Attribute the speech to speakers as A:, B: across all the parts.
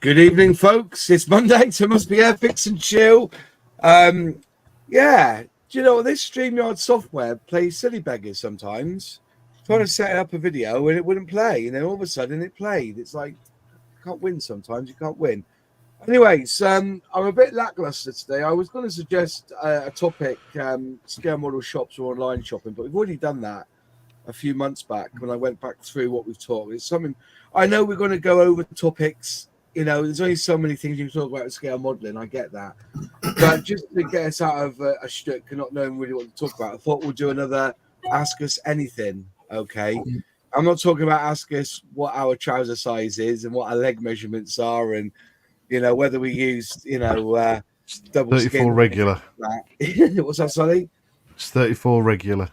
A: Good evening, folks. It's Monday, so it must be Airfix and chill. Yeah, do you know what? This StreamYard software plays silly beggars sometimes. Trying to set up a video and it wouldn't play, and then all of a sudden it played. It's like, you can't win sometimes, you can't win. Anyways, I'm a bit lackluster today. I was going to suggest a topic, scale model shops or online shopping, but we've already done that a few months back when I went back through what we've talked. It's something, I know we're going to go over topics. You know, there's only so many things you can talk about with scale modeling. I get that. But just to get us out of a shtick and not knowing really what to talk about, I thought we'll do another Ask Us Anything, okay? I'm not talking about ask us what our trouser size is and what our leg measurements are and, you know, whether we use, you know, double
B: 34
A: skin.
B: regular.
A: What's that, Sonny?
B: It's 34 regular.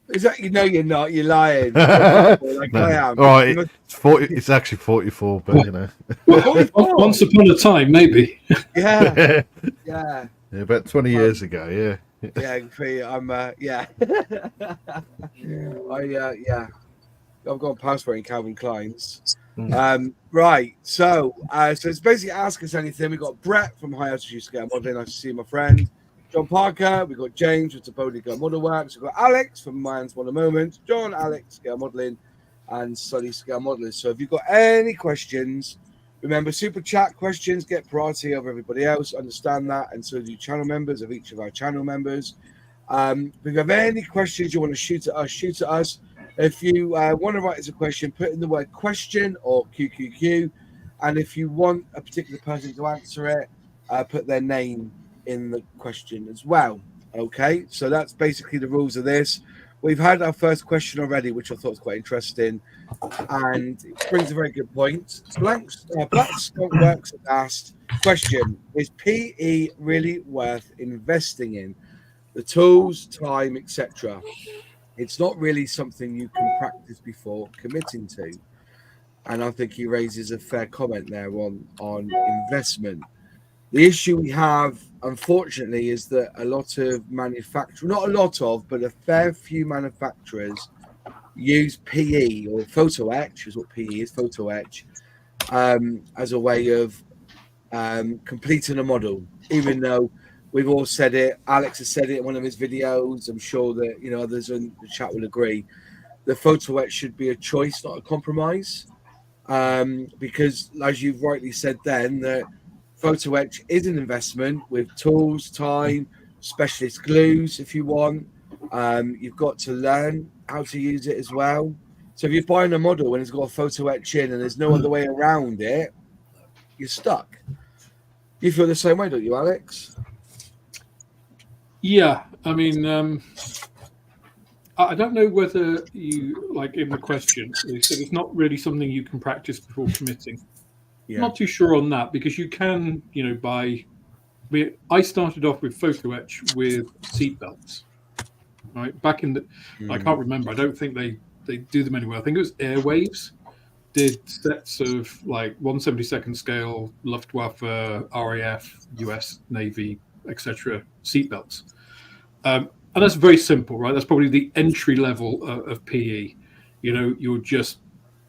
A: Is that, you know, you're not, you're lying. Like
B: No.
A: I am.
B: All right, it's 40. It's actually 44, but you know.
C: Well, once upon a time, maybe.
A: Yeah.
B: Yeah, about 20 years ago. Yeah.
A: I'm yeah. I've gone past wearing Calvin Klein's. Right. So it's basically Ask Us Anything. We've got Brett from High Altitude Scale Modeling. Nice to see you, my friend. John Parker. We've got James with Tabodi Girl Model Works. We've got Alex from Mind's Model Moment. John, Alex, Scale Modeling, and Sully Scale Modeling. So if you've got any questions, remember, super chat questions get priority over everybody else. Understand that, and so do channel members of each of our channel members. If you have any questions you want to shoot at us. If you want to write us a question, put in the word question or QQQ. And if you want a particular person to answer it, put their name in the question as well. Okay, so that's basically the rules of this. We've had our first question already, which I thought was quite interesting, and it brings a very good point. Black Skunk Works has asked, question, is PE really worth investing in? The tools, time, etc. It's not really something you can practice before committing to. And I think he raises a fair comment there on investment. The issue we have, unfortunately, is that a lot of manufacturers, not a lot of, but a fair few manufacturers use PE or photo etch, is what PE is, photo etch, as a way of completing a model, even though we've all said it. Alex has said it in one of his videos. I'm sure that, you know, others in the chat will agree. The photo etch should be a choice, not a compromise, because, as you've rightly said then, that photo etch is an investment with tools, time, specialist glues if you want. You've got to learn how to use it as well. So if you're buying a model and it's got a photo etch in and there's no other way around it, you're stuck. You feel the same way, don't you, Alex?
C: Yeah, I mean, I don't know whether you, like in the question, they said it's not really something you can practice before committing. Yeah. Not too sure on that, because you can, you know, I started off with photo etch with seat belts, right? Back in the, I can't remember. I don't think they do them anywhere. I think it was Airwaves did sets of like 1/72 scale Luftwaffe, RAF, US Navy, etc. seat belts. And that's very simple, right? That's probably the entry level of PE. You know, you're just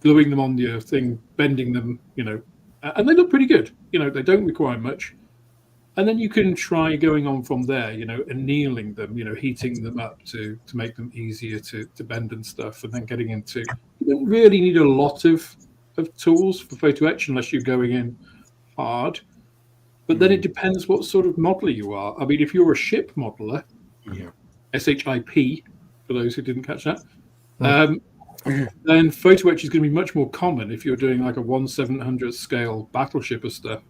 C: gluing them on your thing, bending them, you know, and they look pretty good. You know, they don't require much. And then you can try going on from there, you know, annealing them, you know, heating them up to make them easier to bend and stuff, and then getting into, you don't really need a lot of tools for photo etch unless you're going in hard. But then it depends what sort of modeler you are. I mean, if you're a ship modeler, SHIP, for those who didn't catch that, then photo etch is going to be much more common if you're doing like a 1/700 scale battleship or stuff.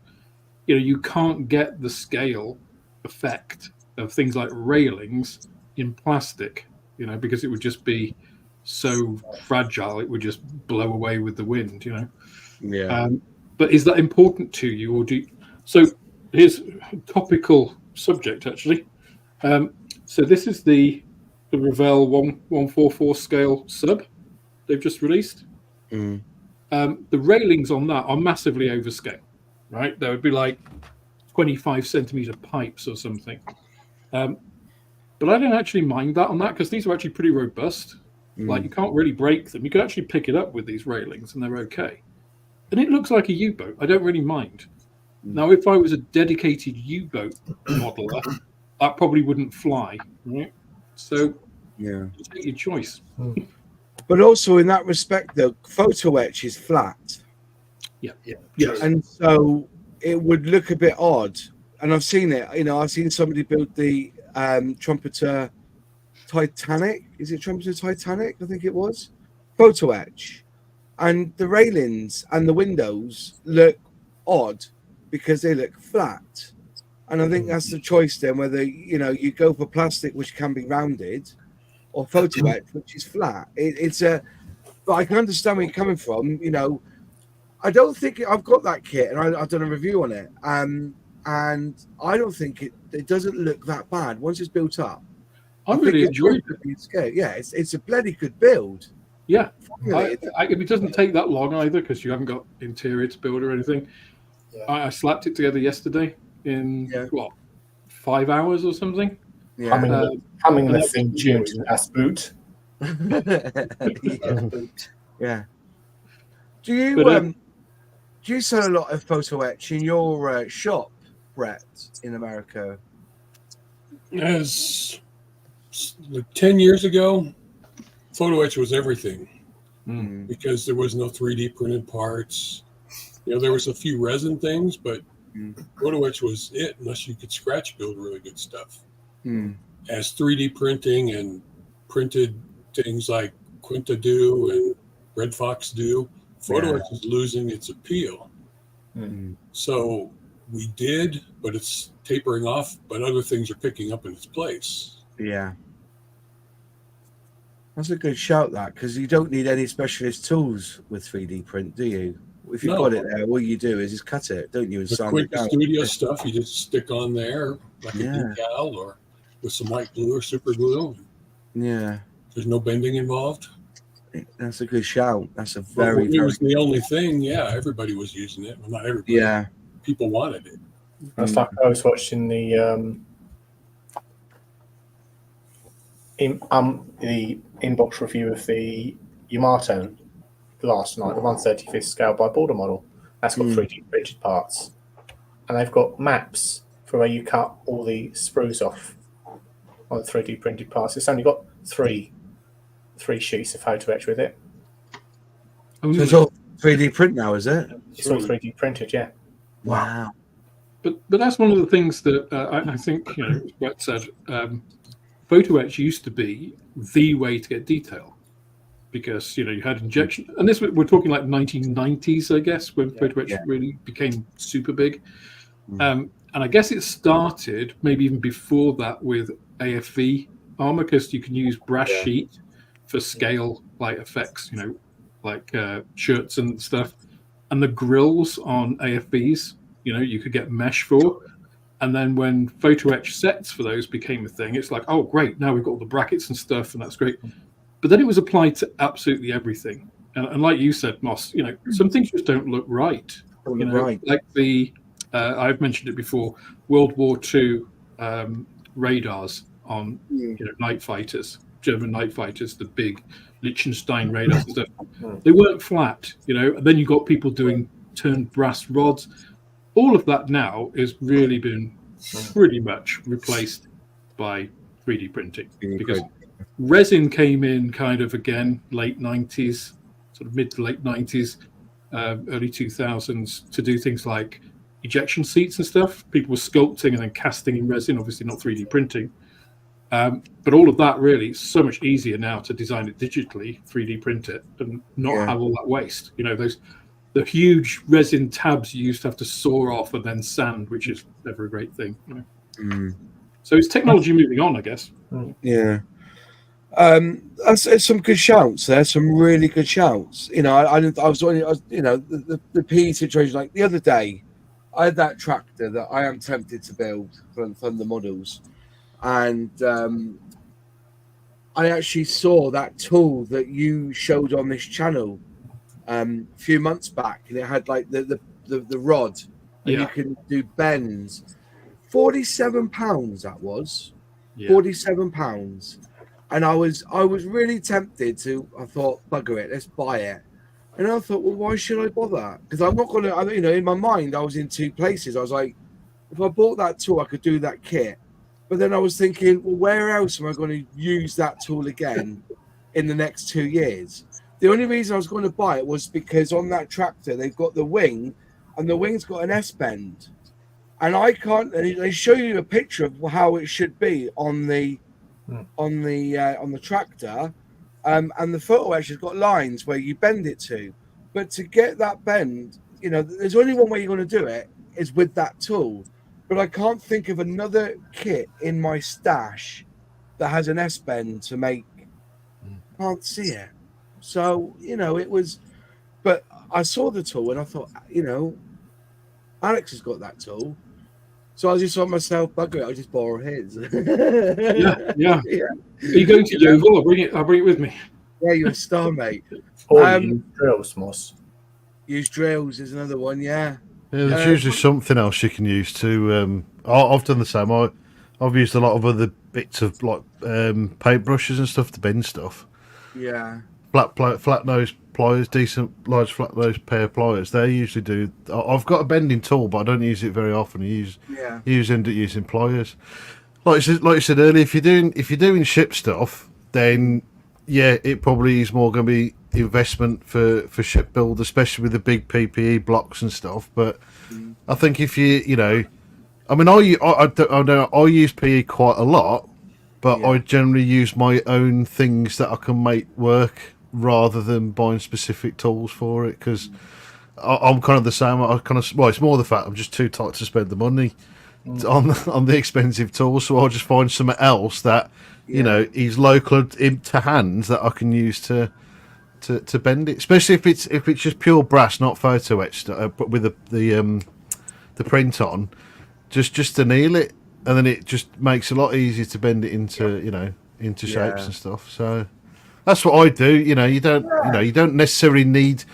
C: You know, you can't get the scale effect of things like railings in plastic, you know, because it would just be so fragile, it would just blow away with the wind, you know.
A: Yeah.
C: But is that important to you, or do you... So here's a topical subject, actually. So this is the Revell 144 scale sub they've just released. The railings on that are massively overscale, right? There would be like 25 centimeter pipes or something. But I don't actually mind that on that, because these are actually pretty robust. Like, you can't really break them. You can actually pick it up with these railings and they're okay. And it looks like a U-boat. I don't really mind. Now, if I was a dedicated U-boat modeler, that probably wouldn't fly, right? So,
A: Yeah.
C: you take your choice.
A: But also in that respect, though, photo etch is flat.
C: Yeah. Yes.
A: And so it would look a bit odd. And I've seen it. I've seen somebody build the Trumpeter Titanic. Is it Trumpeter Titanic? I think it was. Photo etch. And the railings and the windows look odd because they look flat. And I think that's the choice then, whether, you go for plastic, which can be rounded, or photo etch, which is flat. But I can understand where you're coming from. I don't think I've got that kit, and I've done a review on it. And I don't think it doesn't look that bad once it's built up.
C: I really enjoyed it.
A: Yeah, it's a bloody good build.
C: Yeah, it doesn't take that long either because you haven't got interior to build or anything. Yeah. I slapped it together yesterday in 5 hours or something.
D: Yeah. Humming the theme tune to Das Boot.
A: Yeah. Do you sell a lot of photo etch in your shop, Brett, in America?
E: As 10 years ago, photo etch was everything because there was no 3D printed parts. There was a few resin things, but photo etch was it unless you could scratch build really good stuff. As 3D printing and printed things like Quinta do and Red Fox do, photo etch is losing its appeal. So we did, but it's tapering off, but other things are picking up in its place.
A: Yeah. That's a good shout, that, because you don't need any specialist tools with 3D print, do you? If you've got it there, all you do is just cut it, don't you? And
E: the quick studio stuff, you just stick on there like a decal or with some white glue or super glue.
A: Yeah.
E: There's no bending involved.
A: That's a good shout. That's a very,
E: it was the only thing. Yeah, everybody was using it. Well, not everybody.
A: Yeah.
E: People wanted it.
D: I was watching the inbox review of the Yamato last night, the 1/35th scale by border model. That's got 3D printed parts, and they've got maps for where you cut all the sprues off on the 3D printed parts. It's only got three sheets of photo etch with it.
A: So it's all 3D print now, is it?
D: It's all 3D printed, yeah.
A: Wow.
C: But that's one of the things that I think, Brett said, photo etch used to be the way to get detail because, you had injection. And this, we're talking like 1990s, I guess, when photo etch really became super big. And I guess it started maybe even before that with AFV armor because you can use brass sheet for scale like effects, like shirts and stuff. And the grills on AFVs, you could get mesh for. And then when photo etch sets for those became a thing, it's like, oh, great, now we've got all the brackets and stuff, and that's great. But then it was applied to absolutely everything. And like you said, Moss, some things just don't look right. Like I've mentioned it before, World War II radars on night fighters, German night fighters, the big Liechtenstein radars and stuff. They weren't flat, and then you got people doing turned brass rods. All of that now is really been pretty much replaced by 3D printing because resin came in kind of again late 90s, sort of mid to late 90s, early 2000s to do things like ejection seats and stuff. People were sculpting and then casting in resin, obviously not 3D printing. But all of that really is so much easier now to design it digitally, 3D print it, and not have all that waste. The huge resin tabs you used to have to saw off and then sand, which is never a great thing. So it's technology moving on, I guess.
A: Yeah. That's some good shouts there, some really good shouts. I was the PE situation. Like the other day, I had that tractor that I am tempted to build from the models. And I actually saw that tool that you showed on this channel a few months back, and it had like the rod, and you can do bends. £47 that was, £47, and I was really tempted to. I thought, bugger it, let's buy it. And I thought, well, why should I bother? Because I'm not going to, in my mind, I was in two places. I was like, if I bought that tool, I could do that kit. But then I was thinking, well, where else am I going to use that tool again in the next 2 years? The only reason I was going to buy it was because on that tractor, they've got the wing, and the wing's got an S-bend. And I can't, and they show you a picture of how it should be on the tractor. And the photo edge has got lines where you bend it to. But to get that bend, there's only one way you're going to do it is with that tool. But I can't think of another kit in my stash that has an S-bend to make. Can't see it. So, it was. But I saw the tool and I thought, Alex has got that tool. So I just thought myself, bugger it, I'll just borrow his.
C: Yeah. Are you going to Yeovil? I'll bring it with me.
A: Yeah, you're a star, mate.
D: Or use drills, Moss.
A: Use drills is another one, yeah.
B: Yeah, there's usually something else you can use to. I've done the same. I've used a lot of other bits of like paintbrushes and stuff to bend stuff.
A: Yeah.
B: Flat nose pliers, decent large flat nose pair of pliers. They usually do. I've got a bending tool, but I don't use it very often. I end up using pliers. Like you said earlier, if you're doing ship stuff, then yeah, it probably is more going to be investment for ship build, especially with the big PPE blocks and stuff. But I think if I mean, I use PE quite a lot, but I generally use my own things that I can make work rather than buying specific tools for it, because I'm kind of the same. It's more the fact I'm just too tight to spend the money on the expensive tools, so I'll just find something else that is local to hand that I can use to bend it, especially if it's just pure brass, not photo etched, but with the print on, just to nail it, and then it just makes it a lot easier to bend it into shapes and stuff. So that's what I do. You don't necessarily need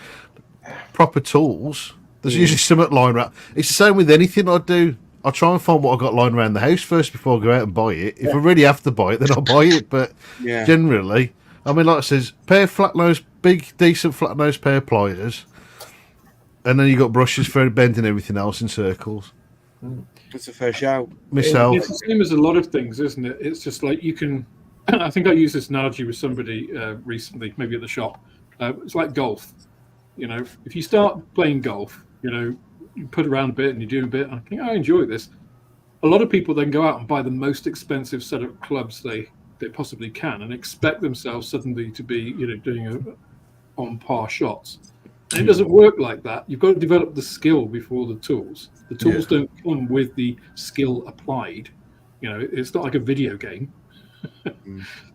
B: proper tools. There's usually something lying around. It's the same with anything I do. I'll try and find what I've got lying around the house first before I go out and buy it. If I really have to buy it, then I'll buy it. But generally, I mean, like I says, big, decent flat nose pair of pliers, and then you got brushes for bending everything else in circles.
A: That's a fair shout.
B: Myself.
C: It's the same as a lot of things, isn't it? It's just like you can. I think I used this analogy with somebody recently, maybe at the shop. It's like golf. If you start playing golf, you put around a bit and you do a bit. I think I enjoy this. A lot of people then go out and buy the most expensive set of clubs they possibly can and expect themselves suddenly to be doing on par shots. And it doesn't work like that. You've got to develop the skill before the tools. The tools don't come with the skill applied. It's not like a video game.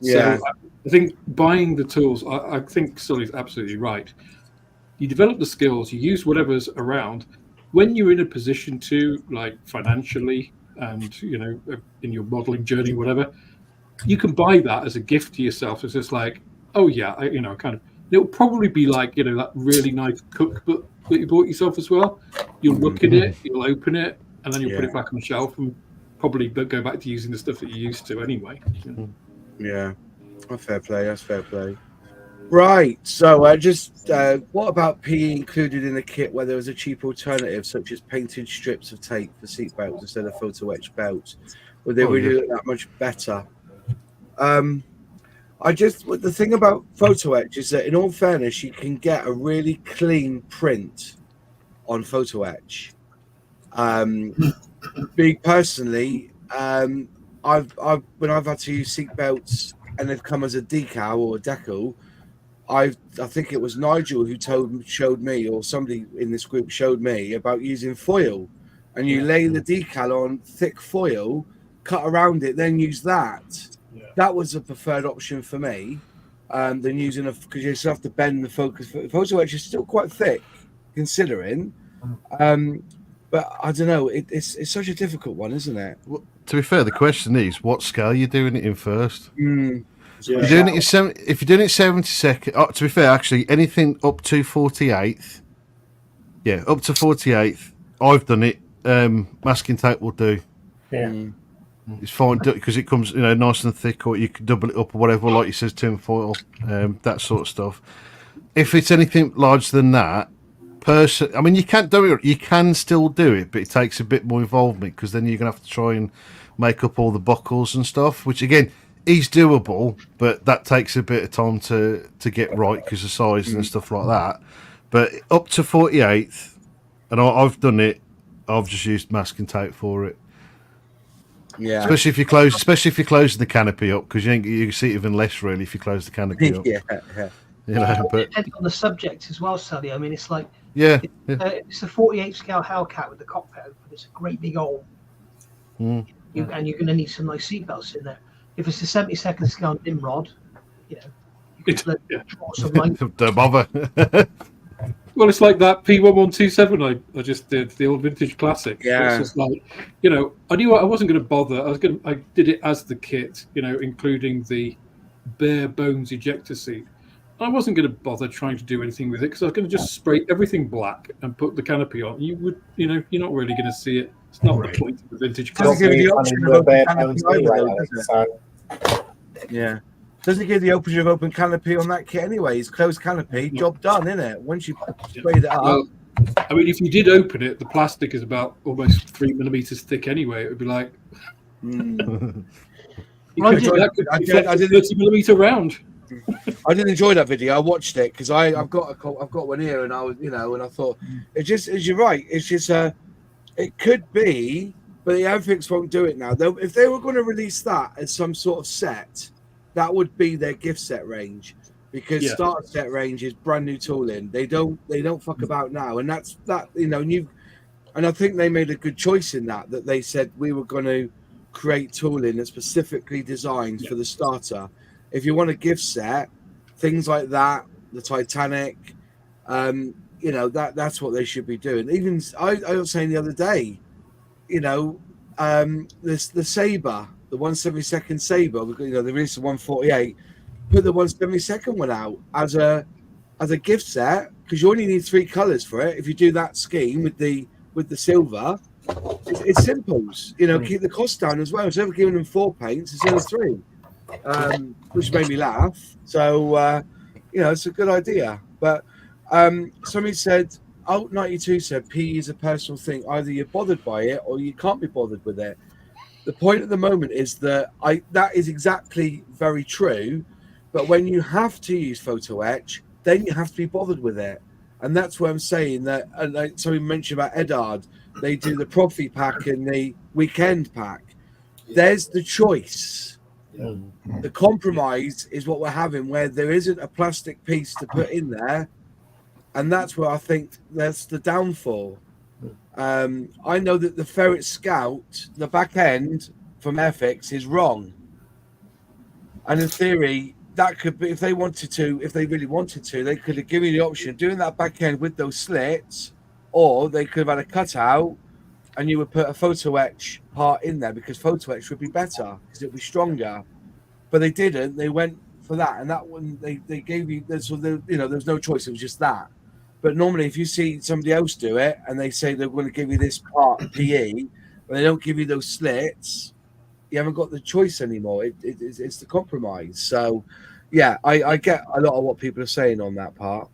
C: So I think buying the tools, I think Sully's absolutely right. You develop the skills, you use whatever's around. When you're in a position to, like financially and, in your modeling journey, whatever, you can buy that as a gift to yourself. It's just like, oh yeah, it'll probably be like, that really nice cookbook that you bought yourself as well. You'll look at it, you'll open it, and then you'll put it back on the shelf and probably go back to using the stuff that you used to anyway.
A: Yeah. That's fair play. Right. So what about PE included in the kit where there was a cheap alternative, such as painted strips of tape for seat belts instead of photo etched belts? Would they really look that much better? The thing about photo etch is that, in all fairness, you can get a really clean print on photo etch. Me personally, when I've had to use seat belts and they've come as a decal or a decal, I think it was Nigel who showed me, or somebody in this group showed me about using foil, and you lay the decal on thick foil, cut around it, then use that. That was a preferred option for me than using because you still have to bend the focus. Photo etch is still quite thick, considering. But I don't know. It's such a difficult one, isn't it?
B: Well, to be fair, the question is, what scale you're doing it in first. If you're doing it 70 seconds. To be fair, actually, anything up to 48th. Yeah, up to 48th. I've done it. Masking tape will do.
D: Yeah.
B: It's fine because it comes, nice and thick, or you can double it up or whatever, like you says, tin foil, that sort of stuff. if it's anything larger than that, I mean, you can't do it. You can still do it, but it takes a bit more involvement because then you're gonna have to try and make up all the buckles and stuff. Which again is doable, but that takes a bit of time to get right because of size and stuff like that. But up to 48th, and I've done it. I've just used masking tape for it.
A: Yeah,
B: especially if you're closing the canopy up because you can see it even less really if you close the canopy up.
A: yeah.
B: You know, but
F: depends on the subject as well, Sally. I mean, it's like it's a 48 scale Hellcat with the cockpit open. It's a great big hole, and you're going to need some nice seatbelts in there. If it's a 72nd scale Nimrod, you could draw some line.
B: Don't bother.
C: Well, it's like that P1127 I just did, the old vintage classic.
A: Yeah.
C: It's just like, I knew I wasn't going to bother. I did it as the kit, including the bare bones ejector seat. I wasn't going to bother trying to do anything with it because I was going to just spray everything black and put the canopy on. You would, you're not really going to see it. It's not the point of the vintage classic.
A: Doesn't give you the option of open canopy either, does it? Yeah. Doesn't give the option of open canopy on that kit anyway. It's closed canopy, job done, isn't it? Once you sprayed it up.
C: Well, I mean, if you did open it, the plastic is about almost 3 millimeters thick anyway. It would be like... I did 30 millimeter round.
A: I did enjoy that video. I watched it because I've got one here, and I was and I thought it just as you're right. It's just it could be, but the Airfix won't do it now. Though, if they were going to release that as some sort of set, that would be their gift set range because starter set range is brand new tooling. They don't fuck about now, and that's that. And I think they made a good choice in that they said we were going to create tooling that's specifically designed for the starter. If you want a gift set, things like that, the Titanic, that's what they should be doing. Even I was saying the other day, the Sabre, the 1/72 Sabre, they released the 148, put the 1/72 one out as a gift set because you only need 3 colors for it. If you do that scheme with the silver, it's simples. Keep the cost down as well. Instead of giving them 4 paints, it's only 3. Which made me laugh. So, it's a good idea. But somebody said, Alt 92 said, PE is a personal thing. Either you're bothered by it or you can't be bothered with it. The point at the moment is that that is exactly very true. But when you have to use photo etch, then you have to be bothered with it. And that's where I'm saying that, like somebody mentioned about Edard, they do the Profi pack and the weekend pack. There's the choice. The compromise is what we're having, where there isn't a plastic piece to put in there, and that's where I think that's the downfall. I know that the Ferret Scout, the back end from Airfix, is wrong, and in theory, that could be if they really wanted to, they could have given you the option of doing that back end with those slits, or they could have had a cutout. And you would put a photo etch part in there because photo etch would be better because it would be stronger. But they didn't. They went for that, and that one they gave you. So there's no choice. It was just that. But normally, if you see somebody else do it and they say they're going to give you this part PE, but they don't give you those slits, you haven't got the choice anymore. It's the compromise. So, yeah, I get a lot of what people are saying on that part.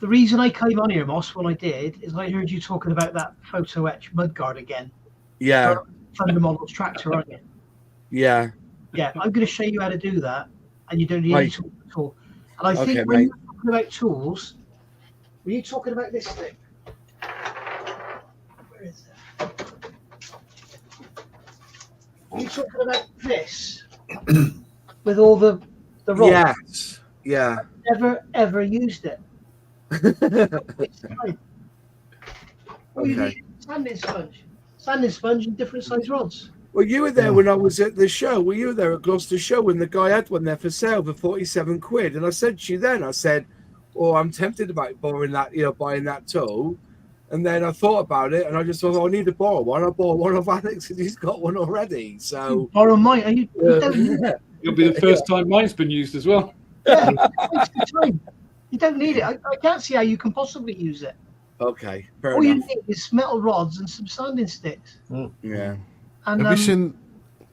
F: The reason I came on here, Moss, when I did, is I heard you talking about that photo etch mudguard again.
A: Yeah.
F: Thunder Model's tractor, aren't you?
A: Yeah.
F: Yeah, I'm going to show you how to do that, and you don't need any tools at all. And I think when you're talking about tools, were you talking about this thing? Where is it? Are you talking about this with all the rods?
A: Yes. Yeah.
F: Never ever used it. It's fine. All you need is sanding sponge and different size rods.
A: Well, you were there when I was at the show. Well, you were there at Gloucester show when the guy had one there for sale for 47 quid. And I said to you then, I said, "Oh, I'm tempted about borrowing that, buying that tool." And then I thought about it, and I just thought, I need to borrow one. I bought one of Alex, because he's got one already. So
F: borrow mine.
C: It'll be the first time mine's been used as well.
F: Yeah, you don't need it. I can't see how you can possibly use it.
A: Okay, fair
F: all
A: enough.
F: You need is metal rods and some sanding sticks.
A: Yeah.
F: And
B: have you seen?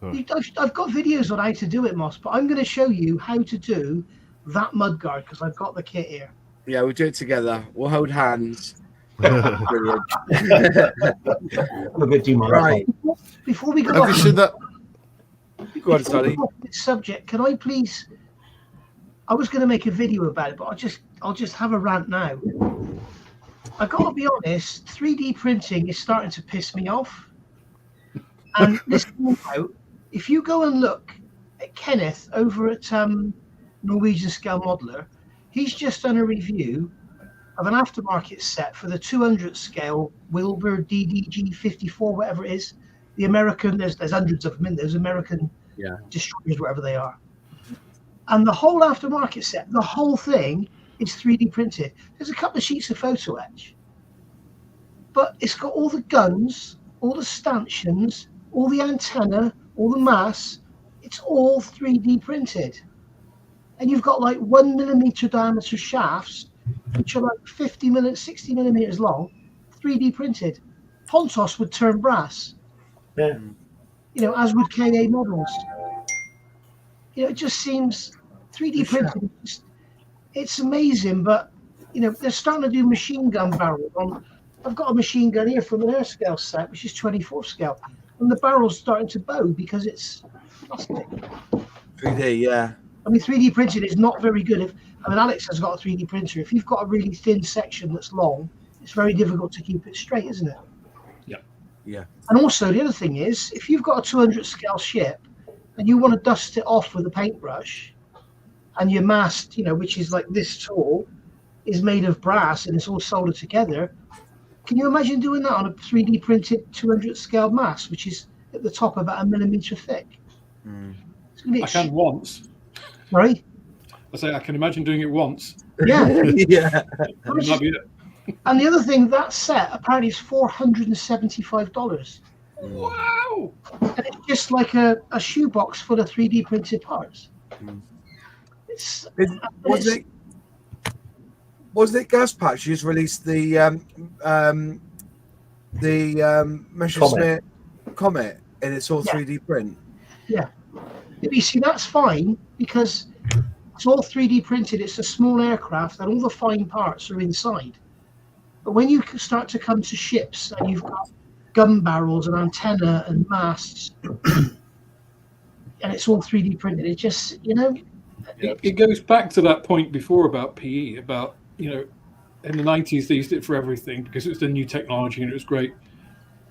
F: I've got videos on how to do it, Moss, but I'm going to show you how to do that mudguard because I've got the kit here.
A: Yeah, we'll do it together. We'll hold hands. Brilliant.
F: I'm a bit too much.
A: Right.
F: Before we go
B: Have
F: off,
B: you seen that?
A: Go on, Sonny.
F: this subject, can I please? I was going to make a video about it, but I'll just have a rant now. I got to be honest, 3D printing is starting to piss me off. And listen out, if you go and look at Kenneth over at Norwegian Scale Modeler, he's just done a review of an aftermarket set for the 200 scale Wilbur DDG 54, whatever it is. The American, there's hundreds of them in those American destroyers, whatever they are. And the whole aftermarket set, the whole thing is 3D printed. There's a couple of sheets of photo etch, but it's got all the guns, all the stanchions, all the antenna, all the mass. It's all 3D printed. And you've got like 1 millimeter diameter shafts, which are like 60 millimeters long, 3D printed. Pontos would turn brass.
D: Yeah.
F: You know, as would KA models. You know, it just seems 3D printed. It's amazing, but you know, they're starting to do machine gun barrels. I've got a machine gun here from an air scale set, which is 24 scale, and the barrel's starting to bow because it's plastic.
A: 3D, yeah.
F: I mean, 3D printed is not very good. Alex has got a 3D printer. If you've got a really thin section that's long, it's very difficult to keep it straight, isn't it?
C: Yeah.
A: Yeah.
F: And also, the other thing is, if you've got a 200 scale ship and you want to dust it off with a paintbrush, and your mast, you know, which is like this tall, is made of brass and it's all soldered together, can you imagine doing that on a 3D printed 200 scale mast, which is at the top about 1 millimeter thick?
C: I can once.
F: Right?
C: I say I can imagine doing it once.
F: Yeah.
A: Yeah.
C: That might be it.
F: And the other thing, that set apparently is $475.
C: Wow!
F: And it's just like a shoebox full of 3D printed parts.
A: Wasn't it Gas Patch who's released the Messerschmitt Comet and it's all 3D print?
F: Yeah. You see, that's fine because it's all 3D printed. It's a small aircraft and all the fine parts are inside. But when you start to come to ships and you've got gun barrels and antenna and masts and it's all 3D printed, it just, you know.
C: It goes back to that point before about PE, about, you know, in the 90s they used it for everything because it was the new technology and it was great,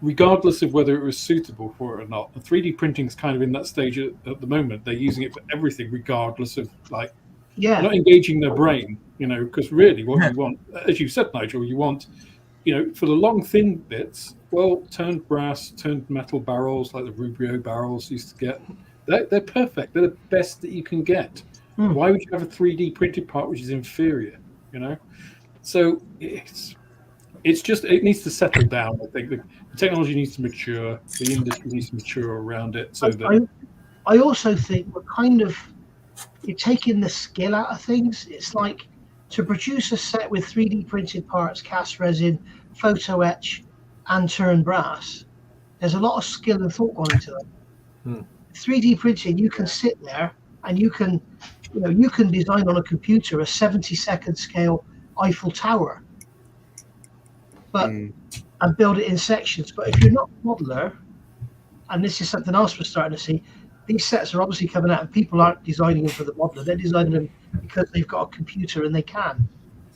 C: regardless of whether it was suitable for it or not. The 3D printing is kind of in that stage at the moment. They're using it for everything, regardless of, like, they're not engaging their brain, you know, because really what you want, as you said, Nigel, you want, you know, for the long, thin bits, well, turned brass, turned metal barrels, like the Rubio barrels used to get, they're perfect. They're the best that you can get. Why would you have a 3D printed part which is inferior, you know? So it's just, it needs to settle down. I think the technology needs to mature, the industry needs to mature around it. So that
F: I also think you're taking the skill out of things. It's like to produce a set with 3D printed parts, cast resin, photo etch, and turn brass. There's a lot of skill and thought going into that. 3D printing, you can sit there and you can design on a computer a 70-second scale Eiffel Tower, and build it in sections. But if you're not a modeler, and this is something else we're starting to see, these sets are obviously coming out and people aren't designing them for the modeler, they're designing them because they've got a computer and they can.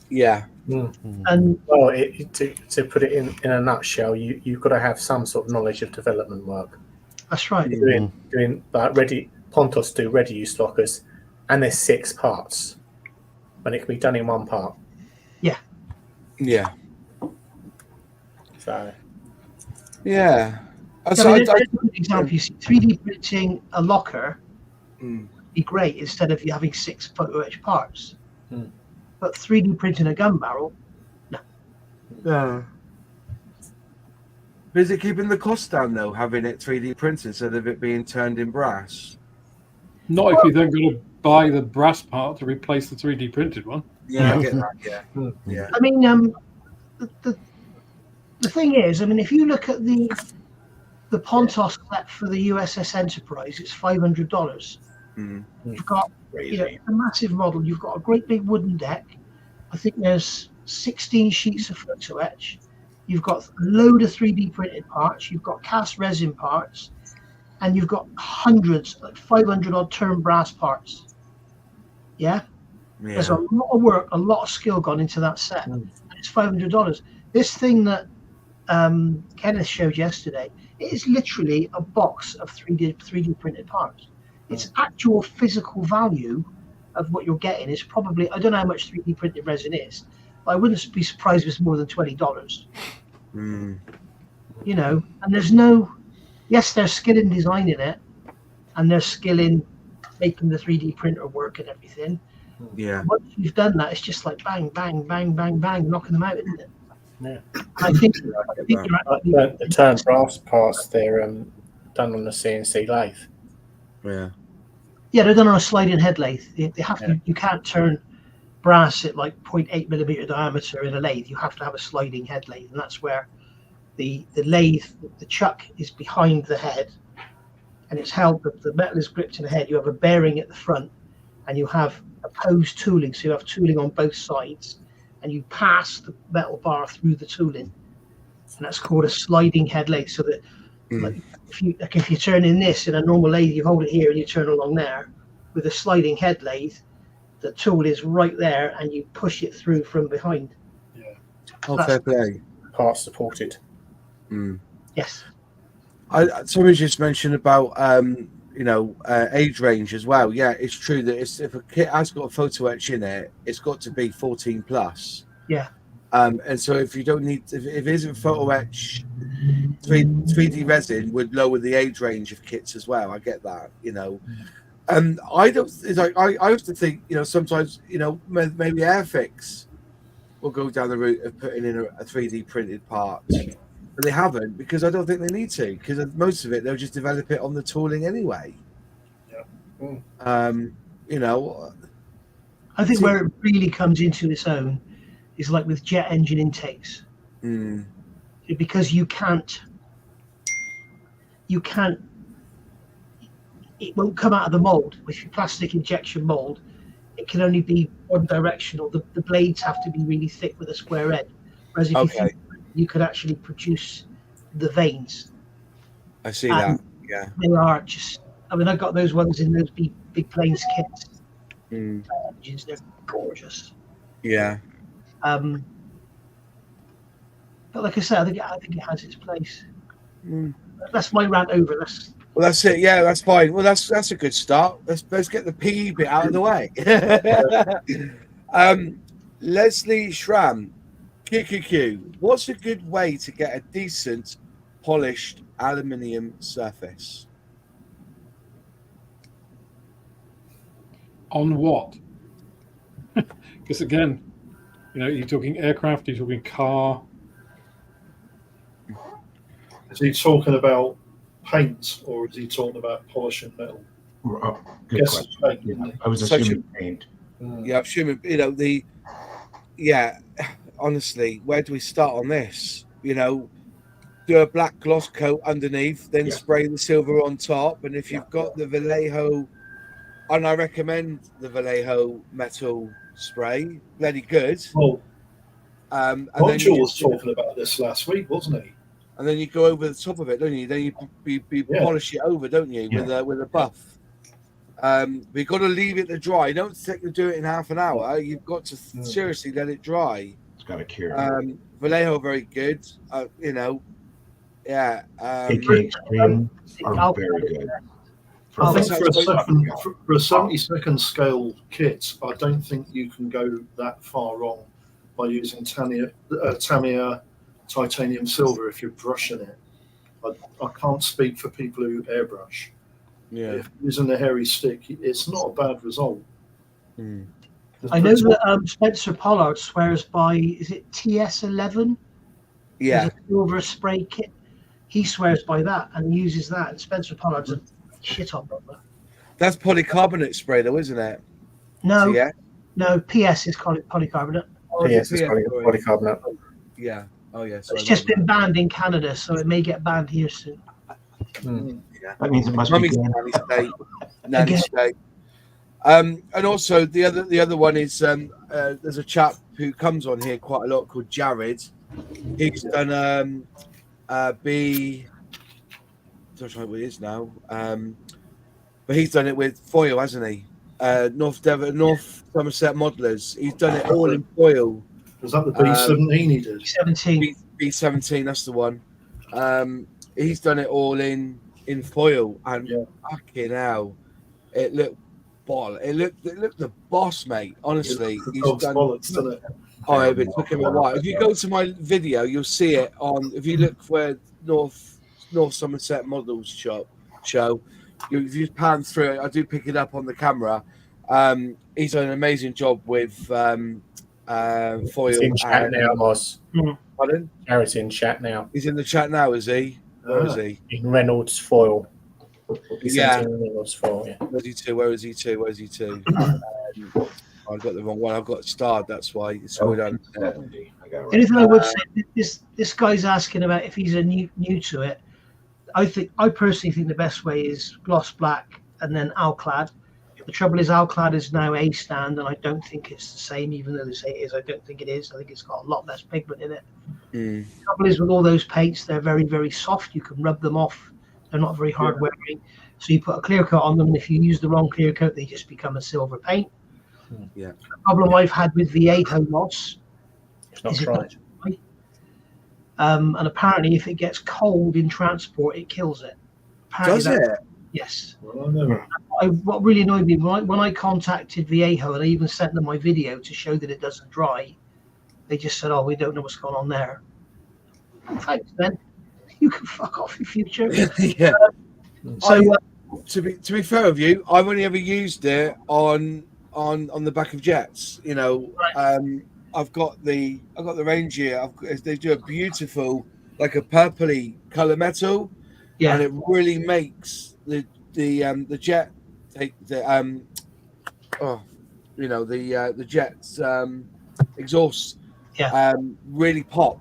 A: Yeah.
F: And
D: well, to put it in a nutshell, you've got to have some sort of knowledge of development work.
F: That's right.
D: Doing like Pontos do ready use lockers, and there's 6 parts, when it can be done in 1 part.
A: Yeah.
D: So.
A: Yeah.
F: An example, you see 3D printing a locker would be great instead of you having 6 photo etch parts. But 3D printing a gun barrel, no.
A: Yeah. But is it keeping the cost down though, having it 3D printed instead of it being turned in brass?
C: Not if you're then going to buy the brass part to replace the 3D printed one.
A: Yeah, I get that. Yeah.
F: I mean, the thing is, I mean, if you look at the Pontos set for the USS Enterprise, it's $500. You've got a massive model. You've got a great big wooden deck. I think there's 16 sheets of photo etch. You've got a load of 3D printed parts. You've got cast resin parts, and you've got hundreds, like 500 odd turn brass parts. Yeah. There's a lot of work, a lot of skill gone into that set. And it's $500. This thing that Kenneth showed yesterday, it is literally a box of 3D printed parts. Its actual physical value of what you're getting is probably, I don't know how much 3D printed resin is, but I wouldn't be surprised if it's more than $20. You know, and there's no, yes, there's skill in designing it, and there's skill in making the 3D printer work and everything.
A: Yeah.
F: Once you've done that, it's just like bang, bang, bang, bang, bang, knocking them out, isn't it?
D: Yeah.
F: I think you're actually,
D: the turn brass parts, they're done on the CNC lathe.
F: yeah, they're done on a sliding head lathe. They have to. You can't turn brass at like 0.8 millimeter diameter in a lathe. You have to have a sliding head lathe, and that's where the lathe, the chuck is behind the head, and it's held. The metal is gripped in the head. You have a bearing at the front, and you have opposed tooling. So you have tooling on both sides, and you pass the metal bar through the tooling, and that's called a sliding head lathe. So that like, if you turn in this in a normal lathe, you hold it here and you turn along there. With a sliding head lathe, the tool is right there, and you push it through from behind.
D: Yeah.
A: Oh, fair play.
D: Parts supported.
F: Yes.
A: Somebody just mentioned about age range as well. Yeah, it's true that if a kit has got a photo etch in it, it's got to be 14 plus.
F: Yeah.
A: And so if you don't need, if it isn't photo etch, 3D resin would lower the age range of kits as well. I get that, you know. And I don't. It's like I used to think, you know, sometimes, you know, maybe Airfix will go down the route of putting in a 3D printed part, but they haven't, because I don't think they need to, because most of it they'll just develop it on the tooling anyway. You know,
F: I think where it really comes into its own is like with jet engine intakes, because you can't. It won't come out of the mold with your plastic injection mold. It can only be one directional. The blades have to be really thick with a square edge. Whereas if you could actually produce the veins.
A: I see that. Yeah.
F: They are just. I mean, I got those ones in those big planes kits. Engines, they're gorgeous.
A: Yeah.
F: But like I said, I think it has its place. That's my rant over.
A: Well, that's it. Yeah, that's fine. Well, that's a good start. Let's get the PE bit out of the way. Leslie Schramm, QQQ. What's a good way to get a decent polished aluminium surface?
C: On what? Because again, you know, you're talking aircraft, you're talking car.
G: Is he talking about paint, or is he talking about polishing metal?
H: Good question.
G: Paint,
H: I was assuming paint.
A: Yeah, I'm assuming, you know, honestly, where do we start on this? You know, do a black gloss coat underneath, then spray the silver on top. And if you've got the Vallejo, and I recommend the Vallejo metal spray, bloody good.
G: Oh,
A: Nigel
G: was talking about this last week, wasn't he?
A: And then you go over the top of it, don't you? Then you polish it over, don't you, with a buff. But you've got to leave it to dry. Don't think to do it in half an hour. You've got to seriously let it dry.
H: It's got to cure.
A: Vallejo very good. You know, yeah.
H: AK Extreme are very good.
G: For a 70-second scale kit, I don't think you can go that far wrong by using Tamiya titanium silver if you're brushing it. I can't speak for people who airbrush.
A: Yeah.
G: If using the hairy stick, it's not a bad result.
F: I know that Spencer Pollard swears by, is it TS11?
A: Yeah.
F: There's a silver spray kit. He swears by that and uses that. And Spencer Pollard's a shit on brother.
A: That's polycarbonate spray, though, isn't it?
F: No.
A: Yeah.
F: No, PS is called polycarbonate.
D: PS is polycarbonate.
A: Yeah. Oh, yeah.
F: It's just been banned in Canada, so it may get banned here soon.
H: Yeah. That means it must be
A: Nanny state. And also the other one is there's a chap who comes on here quite a lot called Jared. He's done B. I don't know what it is now, but he's done it with foil, hasn't he? North Somerset Modelers. He's done it all in foil.
G: Was that the B17 he did?
A: B17, that's the one. He's done it all in foil, and fucking hell, it looked the boss, mate. Honestly, he's done.
G: Bollocks, doesn't it?
A: Oh, it took him a while. If you go to my video, you'll see it on. If you look for North Somerset Models show, if you pan through it, I do pick it up on the camera. He's done an amazing job with foil.
D: He's in chat now, boss.
A: Pardon?
D: Garrett's in chat now.
A: He's in the chat now, is he? Where is he?
D: In Reynolds foil.
A: Yeah.
D: Reynolds foil, yeah.
A: Where's he to? Where is he to? Where's he to? I got the wrong one. I've got starred. That's why it's all done.
F: Anything I would say, this guy's asking about if he's new to it. I personally think the best way is gloss black and then Alclad. The trouble is Alclad is now A stand, and I don't think it's the same, even though they say it is. I don't think it is. I think it's got a lot less pigment in it. The trouble is with all those paints, they're very, very soft. You can rub them off. They're not very hard wearing. So you put a clear coat on them, and if you use the wrong clear coat, they just become a silver paint.
A: Yeah.
F: The problem I've had with Viejo moss
D: is right.
F: And apparently, if it gets cold in transport, it kills it. Apparently
A: Does it?
F: Yes.
G: Well,
F: What really annoyed me when I contacted Viejo and I even sent them my video to show that it doesn't dry, they just said, "Oh, we don't know what's going on there." Thanks, then. You can fuck off in future.
A: Yeah.
F: So
A: to be fair with you, I've only ever used it on the back of jets. You know, I've got the range here. They do a beautiful, like a purpley color metal, and it really makes the jet take the jet's exhaust really pop.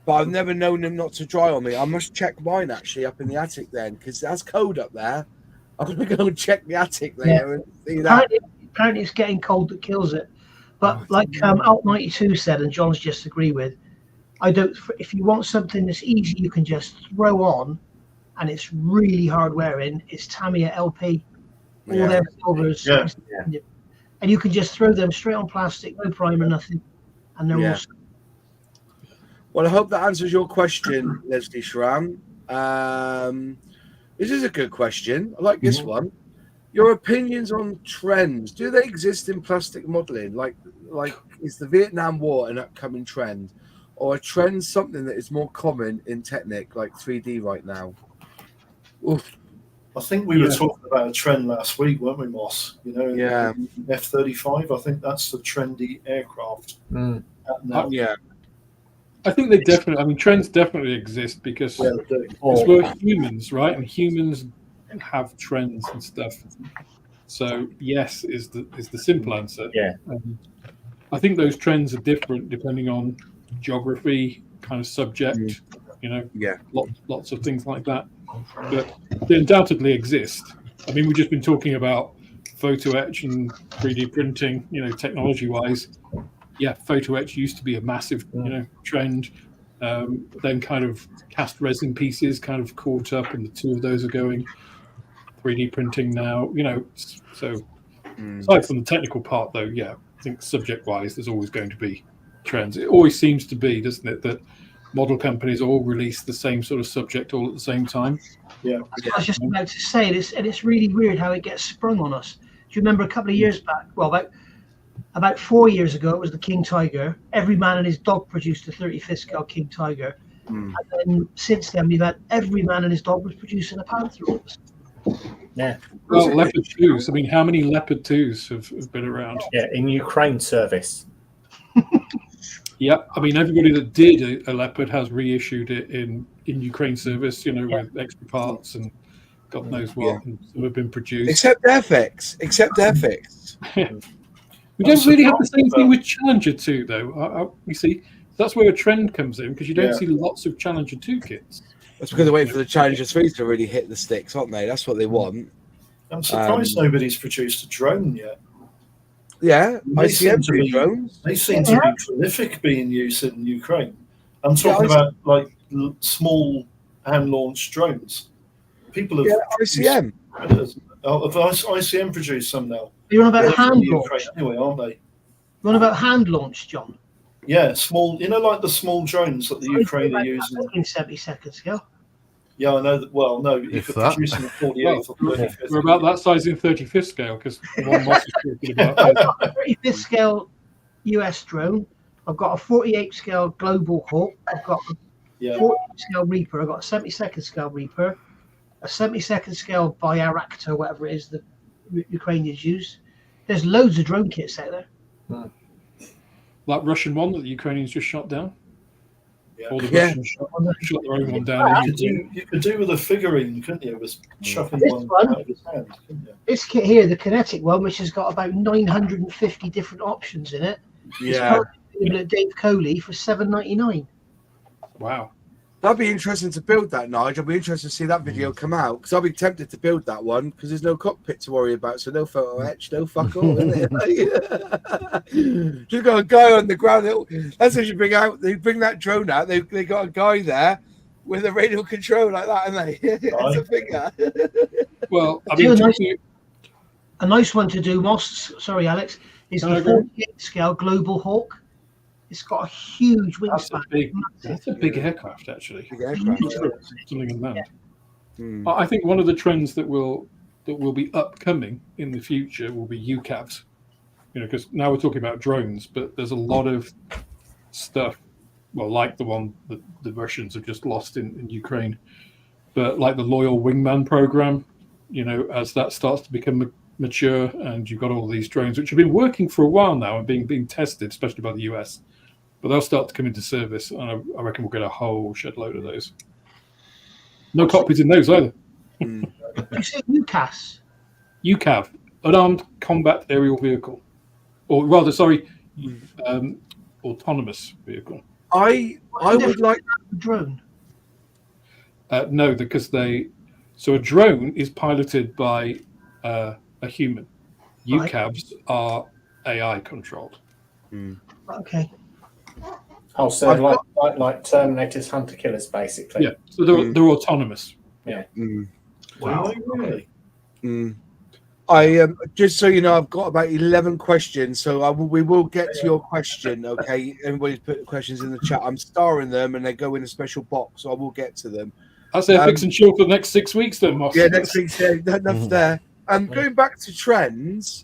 A: But I've never known them not to dry on me. I must check mine actually up in the attic then, because that's cold up there. I'm gonna go and check the attic there and see that.
F: Apparently it's getting cold that kills it. But like Alt 92 said, and John's just agree with, if you want something that's easy, you can just throw on, and it's really hard wearing. It's Tamiya LP, all their silvers, and you can just throw them straight on plastic, no primer, nothing, and they're awesome.
A: Well, I hope that answers your question, Leslie Schramm. This is a good question. I like this one. Your opinions on trends. Do they exist in plastic modeling? Like is the Vietnam War an upcoming trend? Or a trend something that is more common in Technic, like 3D right now? Oof.
G: I think we were talking about a trend last week, weren't we, Moss? You know, F-35. I think that's the trendy aircraft.
C: I think they definitely. I mean, trends definitely exist because we're humans, right? And humans have trends and stuff. So yes, is the simple answer.
D: Yeah.
C: I think those trends are different depending on geography, kind of subject. You know, lots of things like that. But they undoubtedly exist. I mean, we've just been talking about photo etch and 3D printing. You know, technology-wise. Yeah, photo etch used to be a massive, trend. Then kind of cast resin pieces kind of caught up, and the two of those are going 3D printing now. You know, so aside from the technical part, though, I think subject-wise, there's always going to be trends. It always seems to be, doesn't it, that model companies all release the same sort of subject all at the same time.
F: Yeah, I was just about to say this, and it's really weird how it gets sprung on us. Do you remember a couple of years back? Well, about 4 years ago, it was the King Tiger. Every man and his dog produced a 35th scale King Tiger. And then since then, we've had every man and his dog was producing a Panther.
D: Yeah.
C: Well, Leopard 2s. I mean, how many Leopard 2s have been around?
D: Yeah, in Ukraine service.
C: Yeah, I mean, everybody that did a Leopard has reissued it in Ukraine service, with extra parts and God knows what, and some have been produced.
A: Except Airfix.
C: We don't really have the same thing with Challenger 2, though. You see, that's where a trend comes in, because you don't see lots of Challenger 2 kits.
A: That's because they're waiting for the Challenger 3 to really hit the sticks, aren't they? That's what they want.
G: I'm surprised nobody's produced a drone yet.
A: Yeah,
G: They seem to be
A: drones.
G: They seem to be prolific being used in Ukraine. I'm talking about like small hand-launched drones. People have
A: ICM.
G: ICM produced some now.
F: You're on about hand launched
G: anyway, aren't they?
F: You're on about hand launched, John.
G: Yeah, small. You know, like the small drones that the Ukraine are using
F: in 70-second scale.
G: Yeah, I know that. Well, no, you could produce them in 48th or 35th.
C: We're about that size in 35th scale because one Moss is talking about.
F: 35th scale US drone. I've got a 48 scale Global Hawk. I've got a 48 scale Reaper. I've got a 72nd scale Reaper, a 72nd scale Bayraktar, whatever it is that Ukrainians use. There's loads of drone kits out there.
C: That Russian one that the Ukrainians just shot down.
G: Yeah.
C: Or the Russians shot their own one down.
G: You could do with a figurine, couldn't you? With chucking one out of his hand, couldn't you?
F: This kit here, the kinetic one, which has got about 950 different options in it.
A: Yeah.
F: It's at Dave Coley for $7.99.
C: Wow.
A: That'd be interesting to build that, Nigel. I'd be interested to see that video come out because I'll be tempted to build that one because there's no cockpit to worry about, so no photo etch, no fuck all. Just got a guy on the ground. That's what you bring out. They bring that drone out. They got a guy there with a radio control like that, and it's a figure.
C: Well, I mean,
F: a nice one to do, Moss. Sorry, Alex. Is the 48 scale Global Hawk. It's got a huge wingspan.
C: That's a big aircraft, actually.
A: Big aircraft.
C: Something in that. I think one of the trends that will be upcoming in the future will be UCAVs. You know, because now we're talking about drones, but there's a lot of stuff. Well, like the one that the Russians have just lost in Ukraine, but like the Loyal Wingman program. You know, as that starts to become mature, and you've got all these drones which have been working for a while now and being tested, especially by the US. But they'll start to come into service, and I reckon we'll get a whole shed load of those. No cockpits in those either.
F: You say UCAS?
C: UCAV, Unarmed Combat Aerial Vehicle. Or rather, sorry, autonomous vehicle.
A: I would like
F: a drone.
C: No, because so a drone is piloted by a human. UCAVs are AI controlled.
F: Okay.
D: Oh, so like Terminator's hunter killers, basically.
C: Yeah, so they're autonomous.
D: Yeah.
G: Wow, really?
A: I just so you know, I've got about 11 questions, so we will get to your question. Okay, everybody's put questions in the chat. I'm starring them, and they go in a special box, so I will get to them.
C: That's Airfix and chill for the next 6 weeks, then, Moss.
A: Yeah, next week. Yeah, enough there. Going back to trends,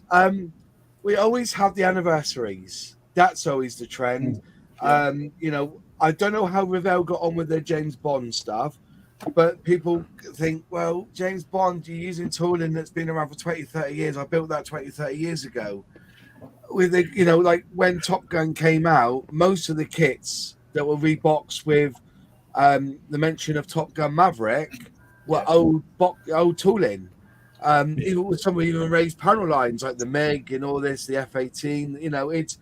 A: we always have the anniversaries. That's always the trend. You know, I don't know how Revell got on with their James Bond stuff, but people think, well, James Bond, you're using tooling that's been around for 20, 30 years. I built that 20, 30 years ago. With the, you know, like when Top Gun came out, most of the kits that were reboxed with the mention of Top Gun Maverick were old tooling. Even with some even raised panel lines like the Meg and all this, the F-18, you know, it's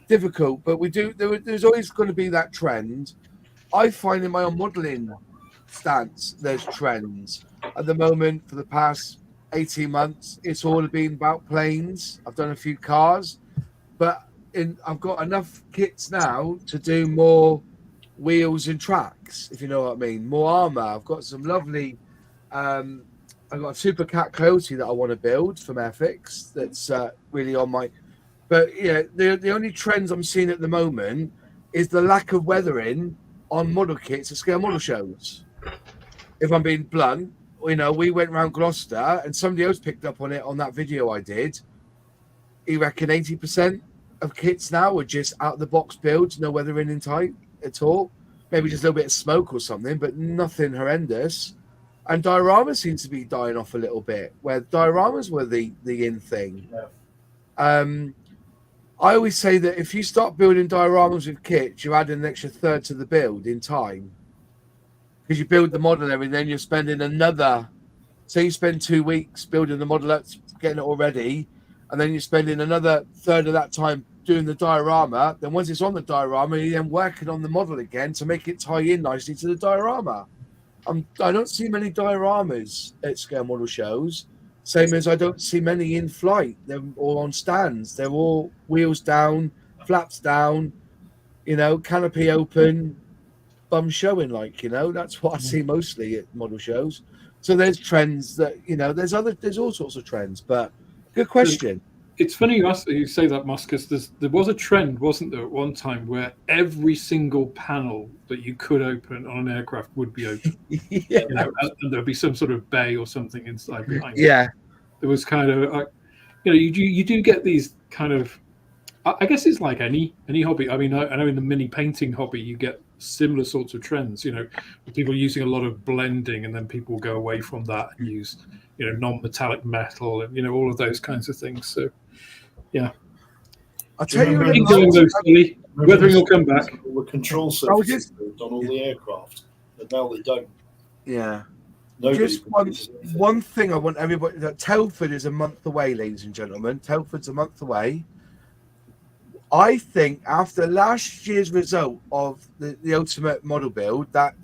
A: difficult, but there's always going to be that trend. I find in my own modeling stance there's trends at the moment. For the past 18 months it's all been about planes. I've done a few cars, but I've got enough kits now to do more wheels and tracks, if you know what I mean, more armor. I've got some lovely I've got a Super Cat Coyote that I want to build from Airfix that's really on my. But yeah, the only trends I'm seeing at the moment is the lack of weathering on model kits at scale model shows. If I'm being blunt, you know, we went around Gloucester and somebody else picked up on it on that video I did. He reckoned 80% of kits now are just out of the box builds, no weathering in tight at all. Maybe just a little bit of smoke or something, but nothing horrendous. And dioramas seems to be dying off a little bit, where dioramas were the in thing. Yeah. I always say that if you start building dioramas with kits, you add an extra third to the build in time. Because you build the model and everything, then you're spending another, say you spend 2 weeks building the model up, getting it all ready, and then you're spending another third of that time doing the diorama. Then once it's on the diorama, you're then working on the model again to make it tie in nicely to the diorama. I don't see many dioramas at scale model shows. Same as I don't see many in flight. They're all on stands. They're all wheels down, flaps down, canopy open, bum showing, that's what I see mostly at model shows. So there's trends that, there's all sorts of trends, but good question.
C: It's funny you say that, Musk, because there was a trend, wasn't there, at one time where every single panel that you could open on an aircraft would be open.
A: Yeah.
C: And there'd be some sort of bay or something inside behind it.
A: Yeah.
C: There was kind of, you do get these kind of, I guess it's like any hobby. I mean, I know in the mini painting hobby, you get similar sorts of trends, with people using a lot of blending, and then people go away from that and use, non-metallic metal and, all of those kinds of things. So, yeah.
A: I'll tell you,
C: weathering will come back.
G: All the control surfaces on all the aircraft, but now they don't.
A: Yeah.
G: Nobody
A: Just one thing I want everybody, that Telford is a month away, ladies and gentlemen. Telford's a month away. I think after last year's result of the ultimate model build, that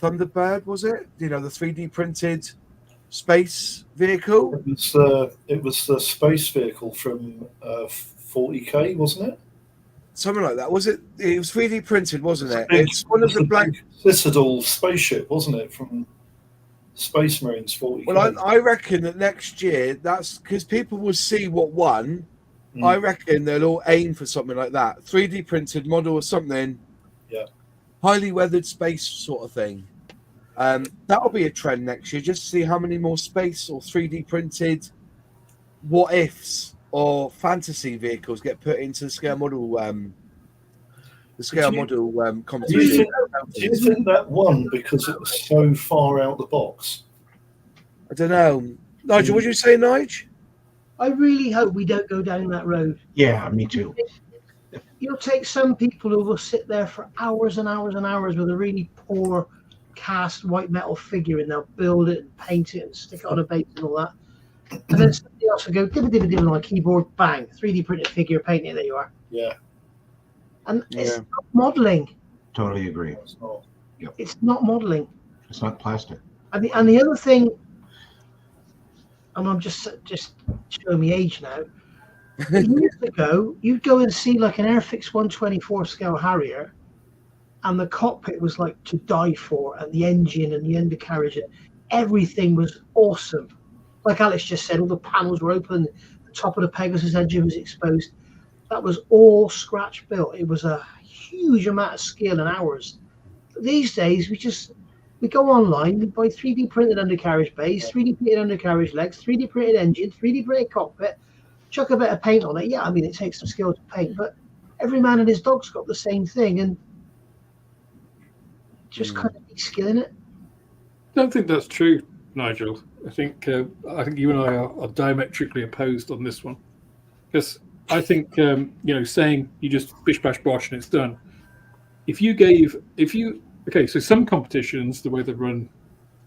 A: Thunderbird, was it? The 3D printed space vehicle?
G: It was the space vehicle from 40K, wasn't it?
A: Something like that. Was it? It was 3D printed, wasn't it? It's one of the black
G: Citadel spaceship, wasn't it? From Space Marines 40K.
A: Well, I reckon that next year, that's because people will see what won. I reckon they'll all aim for something like that. 3D printed model or something.
G: Yeah.
A: Highly weathered space sort of thing. That'll be a trend next year. Just to see how many more space or 3D printed what ifs or fantasy vehicles get put into the scale model competition.
G: Do you think that won because it was so far out the box?
A: I don't know. Nigel, what did you say, Nigel?
F: I really hope we don't go down that road.
H: Yeah, me too.
F: You'll take some people who will sit there for hours and hours and hours with a really poor cast white metal figure, and they'll build it and paint it and stick it on a base and all that. And then somebody else will go dibba on a keyboard, bang, 3D printed figure, paint it, there you are.
G: Yeah.
F: And it's not modelling.
H: Totally agree.
F: It's not modelling.
H: It's not plastic.
F: And the other thing, and I'm just showing me age now. Years ago, you'd go and see like an Airfix 124 scale Harrier, and the cockpit was like to die for, and the engine and the undercarriage, and everything was awesome. Like Alex just said, all the panels were open, the top of the Pegasus engine was exposed. That was all scratch built. It was a huge amount of skill and hours. But these days, we go online, we buy 3D printed undercarriage base, 3D printed undercarriage legs, 3D printed engine, 3D printed cockpit, chuck a bit of paint on it. Yeah, I mean, it takes some skill to paint, but every man and his dog's got the same thing, and just kind of need skill in it.
C: I don't think that's true, Nigel. I think you and I are diametrically opposed on this one, because I think saying you just bish bash bosh and it's done. So some competitions, the way they run,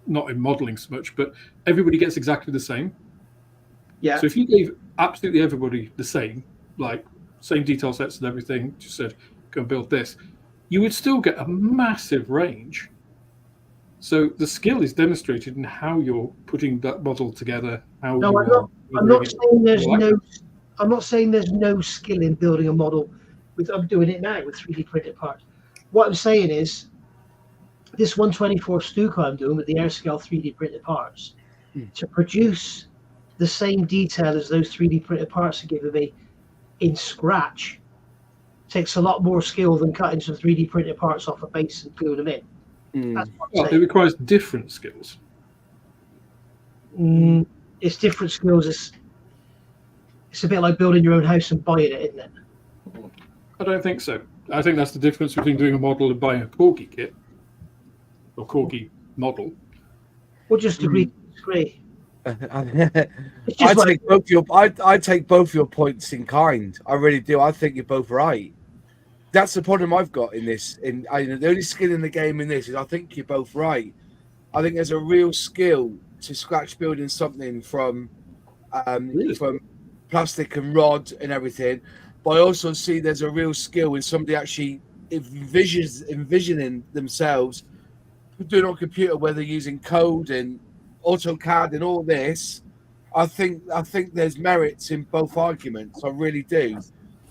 C: not in modelling so much, but everybody gets exactly the same.
F: Yeah.
C: So if you gave absolutely everybody the same, like same detail sets and everything, just said, go and build this, you would still get a massive range. So the skill is demonstrated in how you're putting that model together. I'm not
F: saying there's no skill in building a model. I'm doing it now with 3D printed parts. What I'm saying is, this 124 Stuka I'm doing with the AirScale 3D printed parts, to produce the same detail as those 3D printed parts are giving me in Scratch takes a lot more skill than cutting some 3D printed parts off a base and gluing them in.
C: It requires different skills.
F: It's different skills. It's a bit like building your own house and buying it, isn't it?
C: I don't think so. I think that's the difference between doing a model and buying a Corgi kit or Corgi model.
F: We'll just agree to disagree.
A: I take both your points in kind. I really do. I think you're both right. That's the problem I've got in this. The only skill in the game in this is I think you're both right. I think there's a real skill to scratch building something from plastic and rod and everything. But I also see there's a real skill in somebody actually envisioning themselves doing on computer, whether using code and AutoCAD and all this, I think there's merits in both arguments. I really do.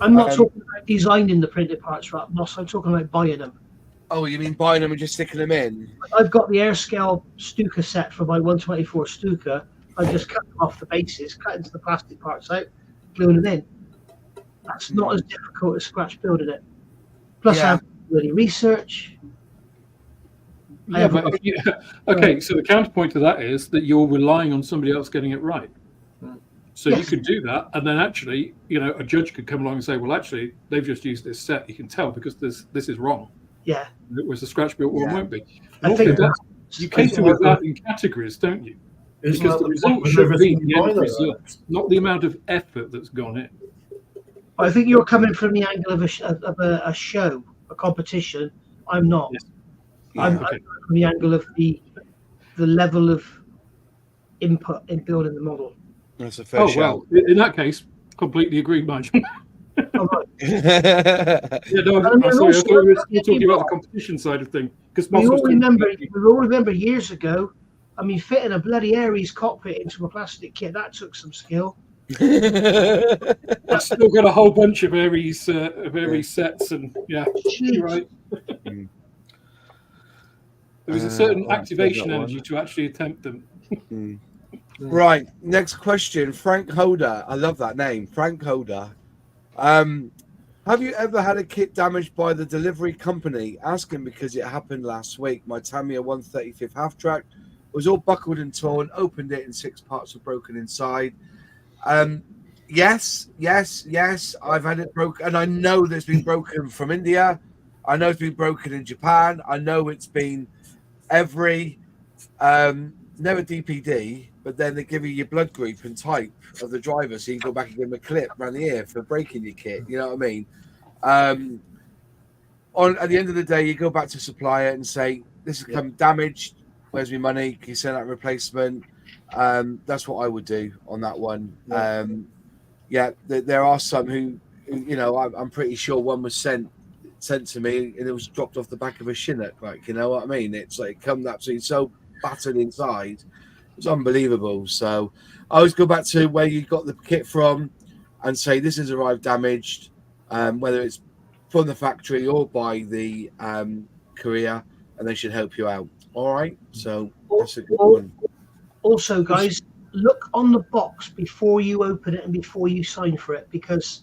F: I'm not talking about designing the printed parts, right, Ross. I'm talking about buying them.
A: Oh, you mean buying them and just sticking them in?
F: I've got the Airscale Stuka set for my 124 Stuka. I just cut them off the bases, cut into the plastic parts out, gluing them in. That's not as difficult as scratch building it. Plus, I have really research.
C: Yeah, but okay. So the counterpoint to that is that you're relying on somebody else getting it right. So you could do that, and then actually, a judge could come along and say, "Well, actually, they've just used this set. You can tell because this is wrong."
F: Yeah.
C: Whereas the scratch built one won't be.
F: I think
C: you cater with that in categories, don't you? Because the result should be the end result, not the amount of effort that's gone in.
F: I think you're coming from the angle of a show, a competition. I'm not.
C: Yes.
F: I'm from the angle of the level of input in building the model.
A: That's a fair shout.
C: Well, in that case, completely agree, Nigel.
F: All right.
C: Yeah, no, I'm sorry. I thought we were still talking about the competition side of things. Because
F: we all remember years ago. I mean, fitting a bloody Aries cockpit into a plastic kit, that took some skill.
C: I've still got a whole bunch of Aries sets, and you're right. There was a certain activation energy to actually attempt them.
A: Right, next question. Frank Holder. I love that name, Frank Holder. Have you ever had a kit damaged by the delivery company? Asking because it happened last week. My Tamiya 135th half track was all buckled and torn, opened it and 6 parts were broken inside. Yes. I've had it broken, and I know there's been broken from India. I know it's been broken in Japan. I know it's been every, never DPD, but then they give you your blood group and type of the driver, so you can go back and give them a clip around the ear for breaking your kit. You know what I mean? At the end of the day, you go back to supplier and say, this has come damaged. Where's my money? Can you send out a replacement? That's what I would do on that one. There are some who I'm pretty sure one was sent to me and it was dropped off the back of a Chinook. Like, you know what I mean? It's like come absolutely so battered inside. It's unbelievable. So I always go back to where you got the kit from and say this has arrived damaged, whether it's from the factory or by the courier, and they should help you out. All right, so that's a good one.
F: Also, guys, look on the box before you open it and before you sign for it, because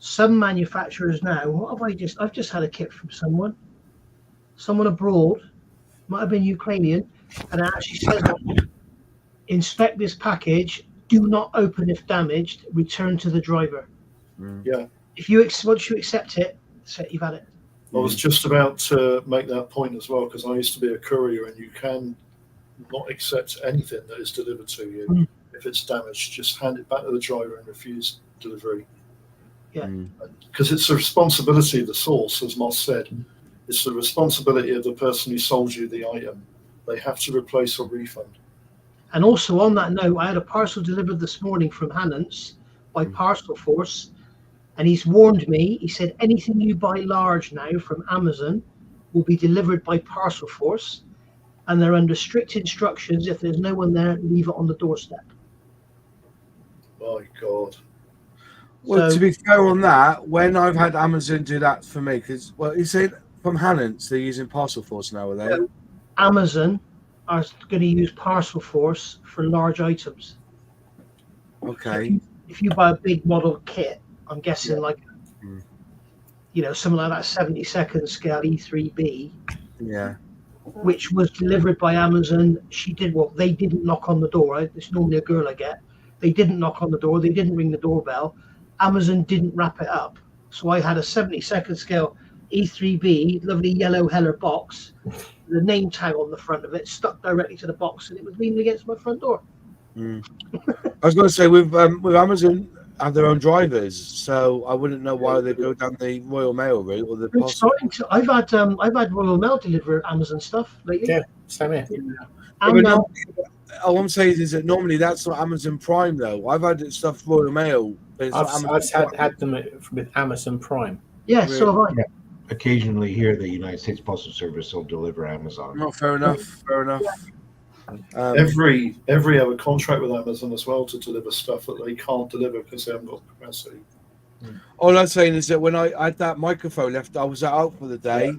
F: some manufacturers now, I've just had a kit from someone abroad, might have been Ukrainian, and it actually says, inspect this package, do not open if damaged, return to the driver.
G: Yeah.
F: Once you accept it, you've had it.
G: I was just about to make that point as well, because I used to be a courier, and you can not accept anything that is delivered to you. If it's damaged, just hand it back to the driver and refuse delivery.
F: Yeah.
G: Because it's the responsibility of the source, as Moss said. It's the responsibility of the person who sold you the item. They have to replace or refund.
F: And also on that note, I had a parcel delivered this morning from Hannants by Parcel Force, and he's warned me. He said anything you buy large now from Amazon will be delivered by Parcel Force, and they're under strict instructions. If there's no one there, leave it on the doorstep.
G: My God.
A: Well, to be fair on that, when I've had Amazon do that for me, because, you said from Hannants, they're using Parcel Force now, are they?
F: So Amazon are going to use Parcel Force for large items.
A: Okay.
F: If you buy a big model kit, I'm guessing something like that 72nd scale E3B.
A: Yeah.
F: Which was delivered by Amazon. They didn't knock on the door. It's normally a girl I get. They didn't knock on the door. They didn't ring the doorbell. Amazon didn't wrap it up. So I had a 72nd scale E3B, lovely yellow Heller box, the name tag on the front of it, stuck directly to the box, and it was leaning against my front door.
A: I was going to say, with Amazon have their own drivers, so I wouldn't know why they go down the Royal Mail route or the Parcel.
F: I've had Royal Mail deliver Amazon stuff lately.
D: Yeah, same here.
A: All I'm saying is that normally that's not Amazon Prime though. I've had stuff Royal Mail. But
D: I've had them with Amazon Prime.
F: Yeah, so have I.
H: Yeah. Occasionally here, the United States Postal Service will deliver Amazon.
A: Not fair enough. Fair enough.
G: Every other contract with Amazon as well to deliver stuff that they can't deliver because they haven't got capacity.
A: All I'm saying is that when I had that microphone left, I was out for the day.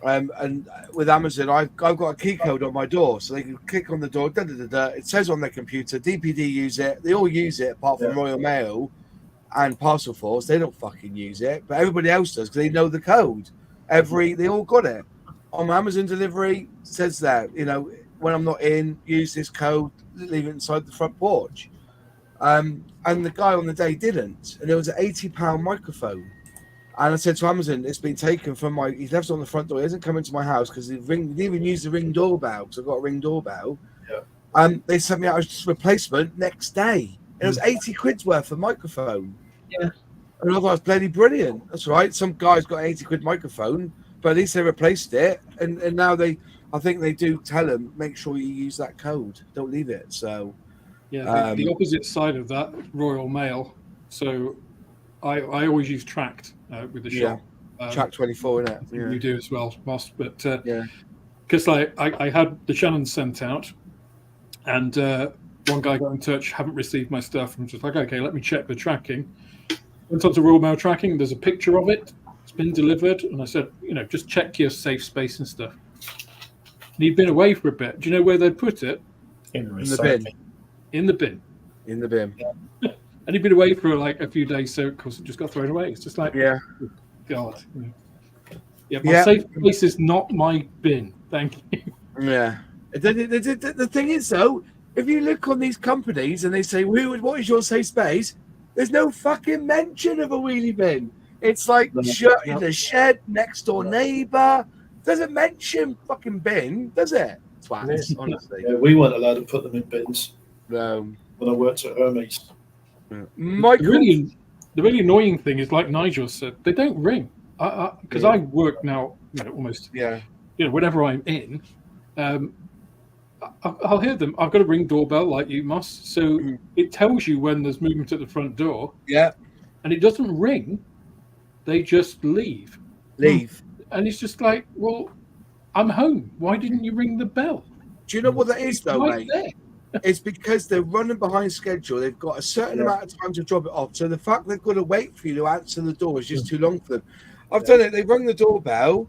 A: And with Amazon, I've got a key code on my door, so they can click on the door. It says on their computer, DPD use it. They all use it, apart from Royal Mail and Parcel Force. They don't fucking use it, but everybody else does because they know the code. They all got it on Amazon delivery. Says that when I'm not in, use this code, leave it inside the front porch. And the guy on the day didn't, and it was an £80 microphone. And I said to Amazon, it's been taken from he's left it on the front door. He hasn't come into my house because he didn't even use the Ring doorbell because I've got a Ring doorbell. Yeah. They sent me out a replacement next day. It was 80 quid's worth of microphone.
F: Yeah.
A: And I thought it was bloody brilliant. That's right. Some guy's got an 80 quid microphone, but at least they replaced it. And now I think they do tell them, make sure you use that code. Don't leave it. So,
C: yeah, the opposite side of that, Royal Mail. So I always use Tract with the shop.
A: Tract 24, innit? Yeah.
C: You do as well, Moss. But because I had the Shannon sent out, and one guy got in touch, haven't received my stuff. I'm just like, okay, let me check the tracking. Went on to Royal Mail tracking. There's a picture of it. It's been delivered, and I said, just check your safe space and stuff. And he'd been away for a bit. Do you know where they'd put it?
A: In the bin.
C: In the bin.
A: In the bin.
C: Yeah. And he'd been away for like a few days, so of course it just got thrown away. It's just like, God. Yeah, my safe place is not my bin. Thank you.
A: Yeah. The thing is, though, if you look on these companies and they say, what is your safe space? There's no fucking mention of a wheelie bin. It's like in the shed, next door neighbor. Doesn't mention fucking bin, does it? Twats, honestly.
G: Yeah, we weren't allowed to put them in bins.
A: No.
G: When I worked at Hermes.
C: The really annoying thing is, like Nigel said, they don't ring. Because I work now, almost.
A: Yeah.
C: Whenever I'm in, I'll hear them. I've got a Ring doorbell like you, Moss. So it tells you when there's movement at the front door.
A: Yeah.
C: And it doesn't ring. They just leave. And it's just like, well, I'm home. Why didn't you ring the bell?
A: Do you know what that is, though,
C: right
A: mate?
C: There.
A: It's because they're running behind schedule. They've got a certain amount of time to drop it off. So the fact they've got to wait for you to answer the door is just too long for them. I've done it. They rung the doorbell,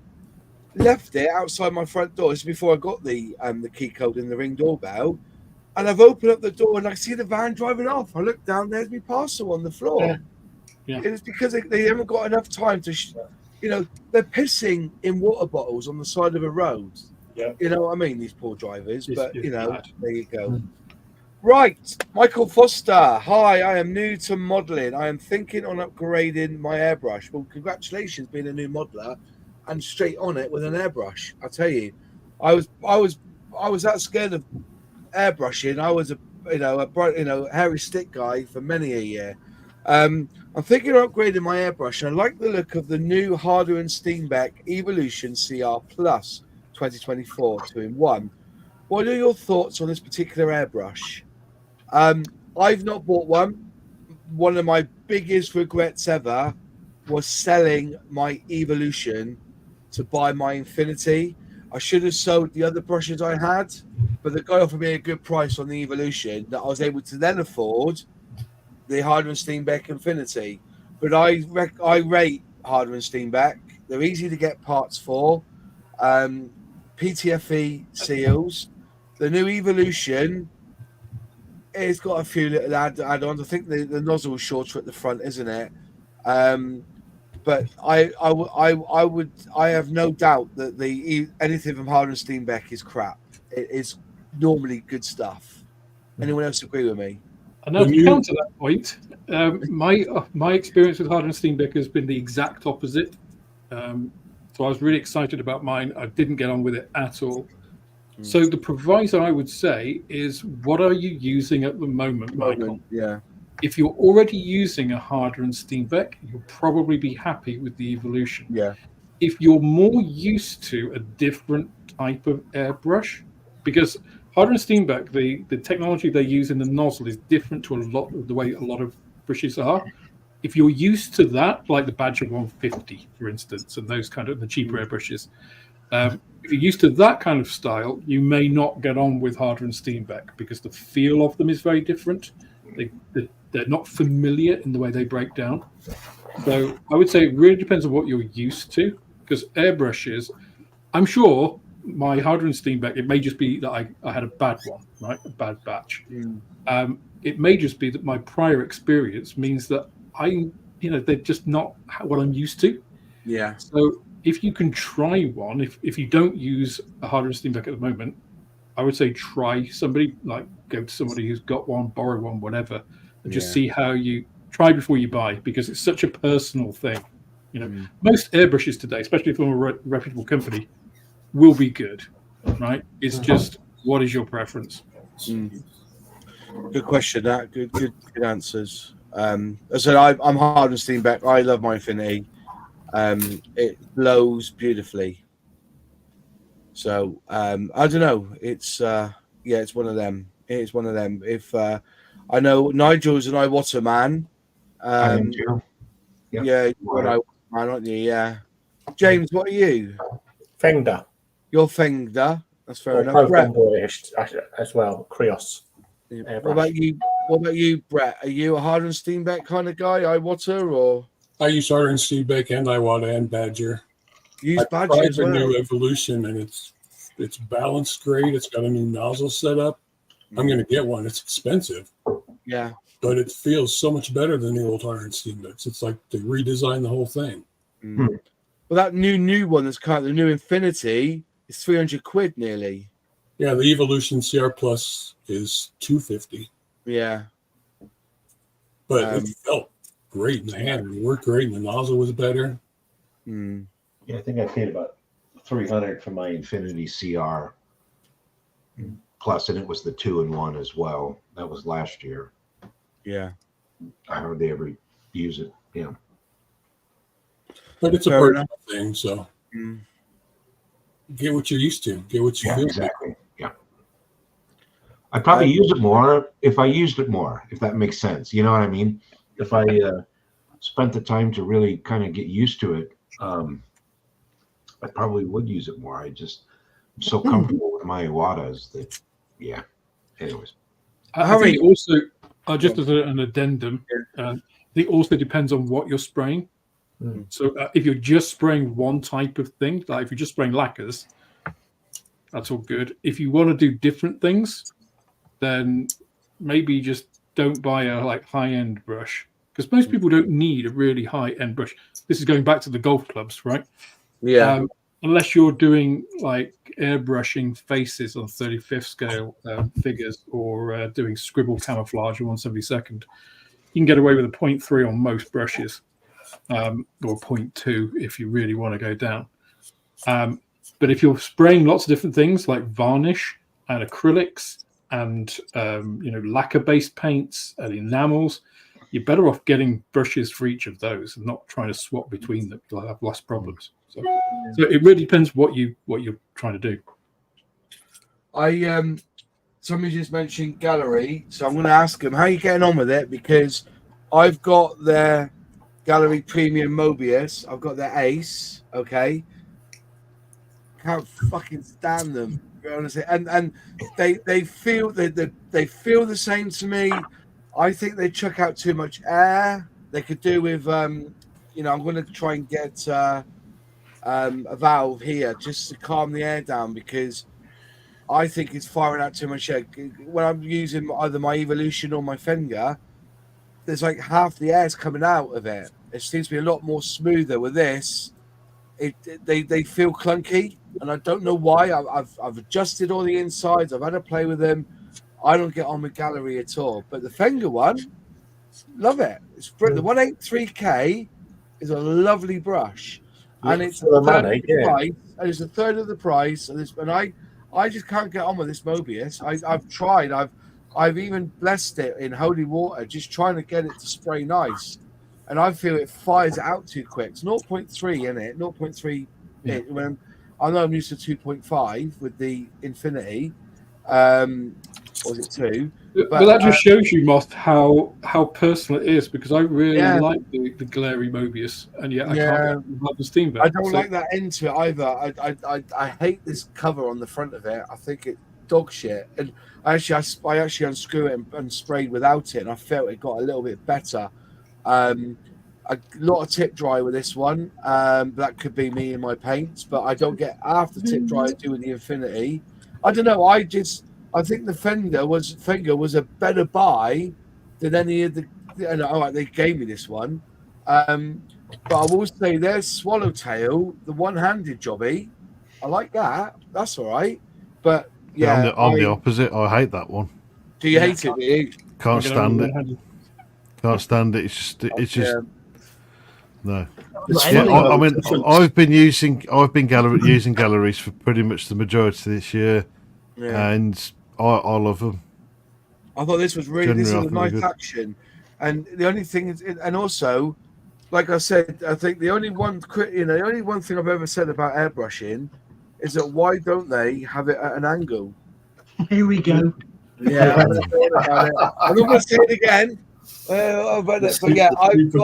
A: left it outside my front door. This is before I got the key code in the Ring doorbell. And I've opened up the door and I see the van driving off. I look down, there's my parcel on the floor.
C: Yeah.
A: It's because they haven't got enough time to, they're pissing in water bottles on the side of a road.
G: Yeah.
A: You know what I mean? These poor drivers. But,
C: bad.
A: There you go. Right. Michael Foster. Hi, I am new to modelling. I am thinking on upgrading my airbrush. Well, congratulations being a new modeler and straight on it with an airbrush. I tell you, I was that scared of airbrushing. I was a hairy stick guy for many a year. I'm thinking of upgrading my airbrush, and I like the look of the new Harder and Steenbeck Evolution CR Plus 2024 2-in-1. What are your thoughts on this particular airbrush? I've not bought one. One of my biggest regrets ever was selling my Evolution to buy my Infinity. I should have sold the other brushes I had, but the guy offered me a good price on the Evolution that I was able to then afford the Harder and Steenbeck Infinity. But I rate Harder and Steenbeck. They're easy to get parts for. PTFE seals. The new Evolution, it's got a few little add-ons. I think the nozzle's shorter at the front, isn't it? But I have no doubt that anything from Harder and Steenbeck is crap. It is normally good stuff. Anyone else agree with me?
C: And now to counter that point, my experience with Harder and Steenbeck has been the exact opposite. So I was really excited about mine. I didn't get on with it at all. So the proviso I would say is, what are you using at the moment, Michael?
A: Yeah.
C: If you're already using a Harder and Steenbeck, you'll probably be happy with the Evolution.
A: Yeah.
C: If you're more used to a different type of airbrush, because Harder and Steenbeck, the technology they use in the nozzle is different to a lot of the way a lot of brushes are. If you're used to that, like the Badger 150, for instance, and those kind of the cheaper airbrushes, If you're used to that kind of style, you may not get on with Harder and Steenbeck because the feel of them is very different. They're not familiar in the way they break down. So I would say it really depends on what you're used to, because airbrushes, I'm sure my Harder and Steenbeck, it may just be that I had a bad one, right? A bad batch. It may just be that my prior experience means that they're just not what I'm used to.
A: Yeah.
C: So if you can try one, if you don't use a Harder and Steenbeck at the moment, I would say try somebody, like go to somebody who's got one, borrow one, whatever, and just see how you try before you buy, because it's such a personal thing. Most airbrushes today, especially from a reputable company, will be good, right? It's just, what is your preference?
A: Good question. That good answers. As I said, I'm Harder and Steenbeck. I love my Infinity. It blows beautifully. So I don't know. It's it's one of them. It's one of them. If I know Nigel's an Iwata man.
H: I am too.
A: Yep. Yeah, you're an Iwata man, aren't you? Yeah. James, what are you?
D: Fengda.
A: You're Fengda. That's fair enough.
D: Brett as well. Krios.
A: Yeah. What about you? What about you, Brett? Are you a Harder and Steenbeck kind of guy, Iwata, or?
E: I use Harder and Steenbeck and Iwata and Badger.
A: Use Badger
E: tried
A: as
E: the
A: well.
E: new Evolution, and it's balanced great. It's got a new nozzle setup. I'm going to get one. It's expensive.
A: Yeah.
E: But it feels so much better than the old Harder and Steenbecks. It's like they redesigned the whole thing.
A: Well, that new one that's kind of the new Infinity is 300 quid nearly.
E: Yeah, the Evolution CR Plus is $250.
A: Yeah.
E: But it felt great in the hand. It worked great, and the nozzle was better.
H: Yeah, I think I paid about $300 for my Infinity CR. Plus, and it was the 2-in-1 as well. That was last year.
A: Yeah.
H: I hardly ever use it. Yeah.
E: But it's a personal thing, so get what you're used to. Get what you feel.
H: Exactly. Yeah. I'd probably use it more if I used it more, if that makes sense. You know what I mean? If I spent the time to really kind of get used to it, I probably would use it more. I'm so comfortable with my Iwatas that, anyways.
C: I think also, just as an addendum, it also depends on what you're spraying. So if you're just spraying one type of thing, like if you're just spraying lacquers, that's all good. If you want to do different things, then maybe just don't buy a high-end brush, because most people don't need a really high-end brush. This is going back to the golf clubs, right?
A: Yeah.
C: Unless you're doing like airbrushing faces on 35th scale figures, or doing scribble camouflage on 1/72nd, you can get away with a 0.3 on most brushes, or 0.2 if you really want to go down. But if you're spraying lots of different things like varnish and acrylics and lacquer-based paints and enamels, you're better off getting brushes for each of those and not trying to swap between them. You'll have less problems. So it really depends what you're trying to do.
A: Somebody just mentioned Gallery, so I'm going to ask them, how are you getting on with it? Because I've got their Gallery Premium Mobius, I've got their Ace, okay? Can't fucking stand them, honestly. And they feel they feel the same to me. I think they chuck out too much air. They could do with I'm going to try and get a valve here just to calm the air down, because I think it's firing out too much air. When I'm using either my Evolution or my Fenga, there's like half the air's coming out of it. It seems to be a lot more smoother with this. They feel clunky, and I don't know why. I've adjusted all the insides. I've had to play with them. I don't get on with Gallery at all. But the Fenga one, love it. It's the 183K is a lovely brush, and it's a third of the price. And it's a third of the price. And I just can't get on with this Mobius. I've tried. I've even blessed it in holy water, just trying to get it to spray nice. And I feel it fires it out too quick. It's 0.3 in it, 0.3. When I know I'm used to 2.5 with the Infinity, but or was it 2?
C: But that just shows you, Moth, how personal it is, because I really like the glary Mobius, and yet I can't love the Steenbeck.
A: I don't like that into it either. I hate this cover on the front of it. I think it's dog shit. And I actually unscrew it and sprayed without it, and I felt it got a little bit better. A lot of tip dry with this one. That could be me and my paints, but I don't get half the tip dry I do with the Infinity. I don't know. I think the Fender was a better buy than any of the. They gave me this one, but I will say their Swallowtail, the one-handed jobby. I like that. That's all right. But yeah,
B: I'm the opposite. I hate that one.
A: Do you hate it? Do you?
B: Can't stand it. Can't stand it. It's just. No. I mean, I've been using galleries for pretty much the majority of this year, and I love them.
A: I thought this was a nice action, and the only thing is, and also, like I said, I think the only one thing I've ever said about airbrushing is that why don't they have it at an angle?
F: Here we go.
A: Yeah, I'm not going to say it again. But yeah,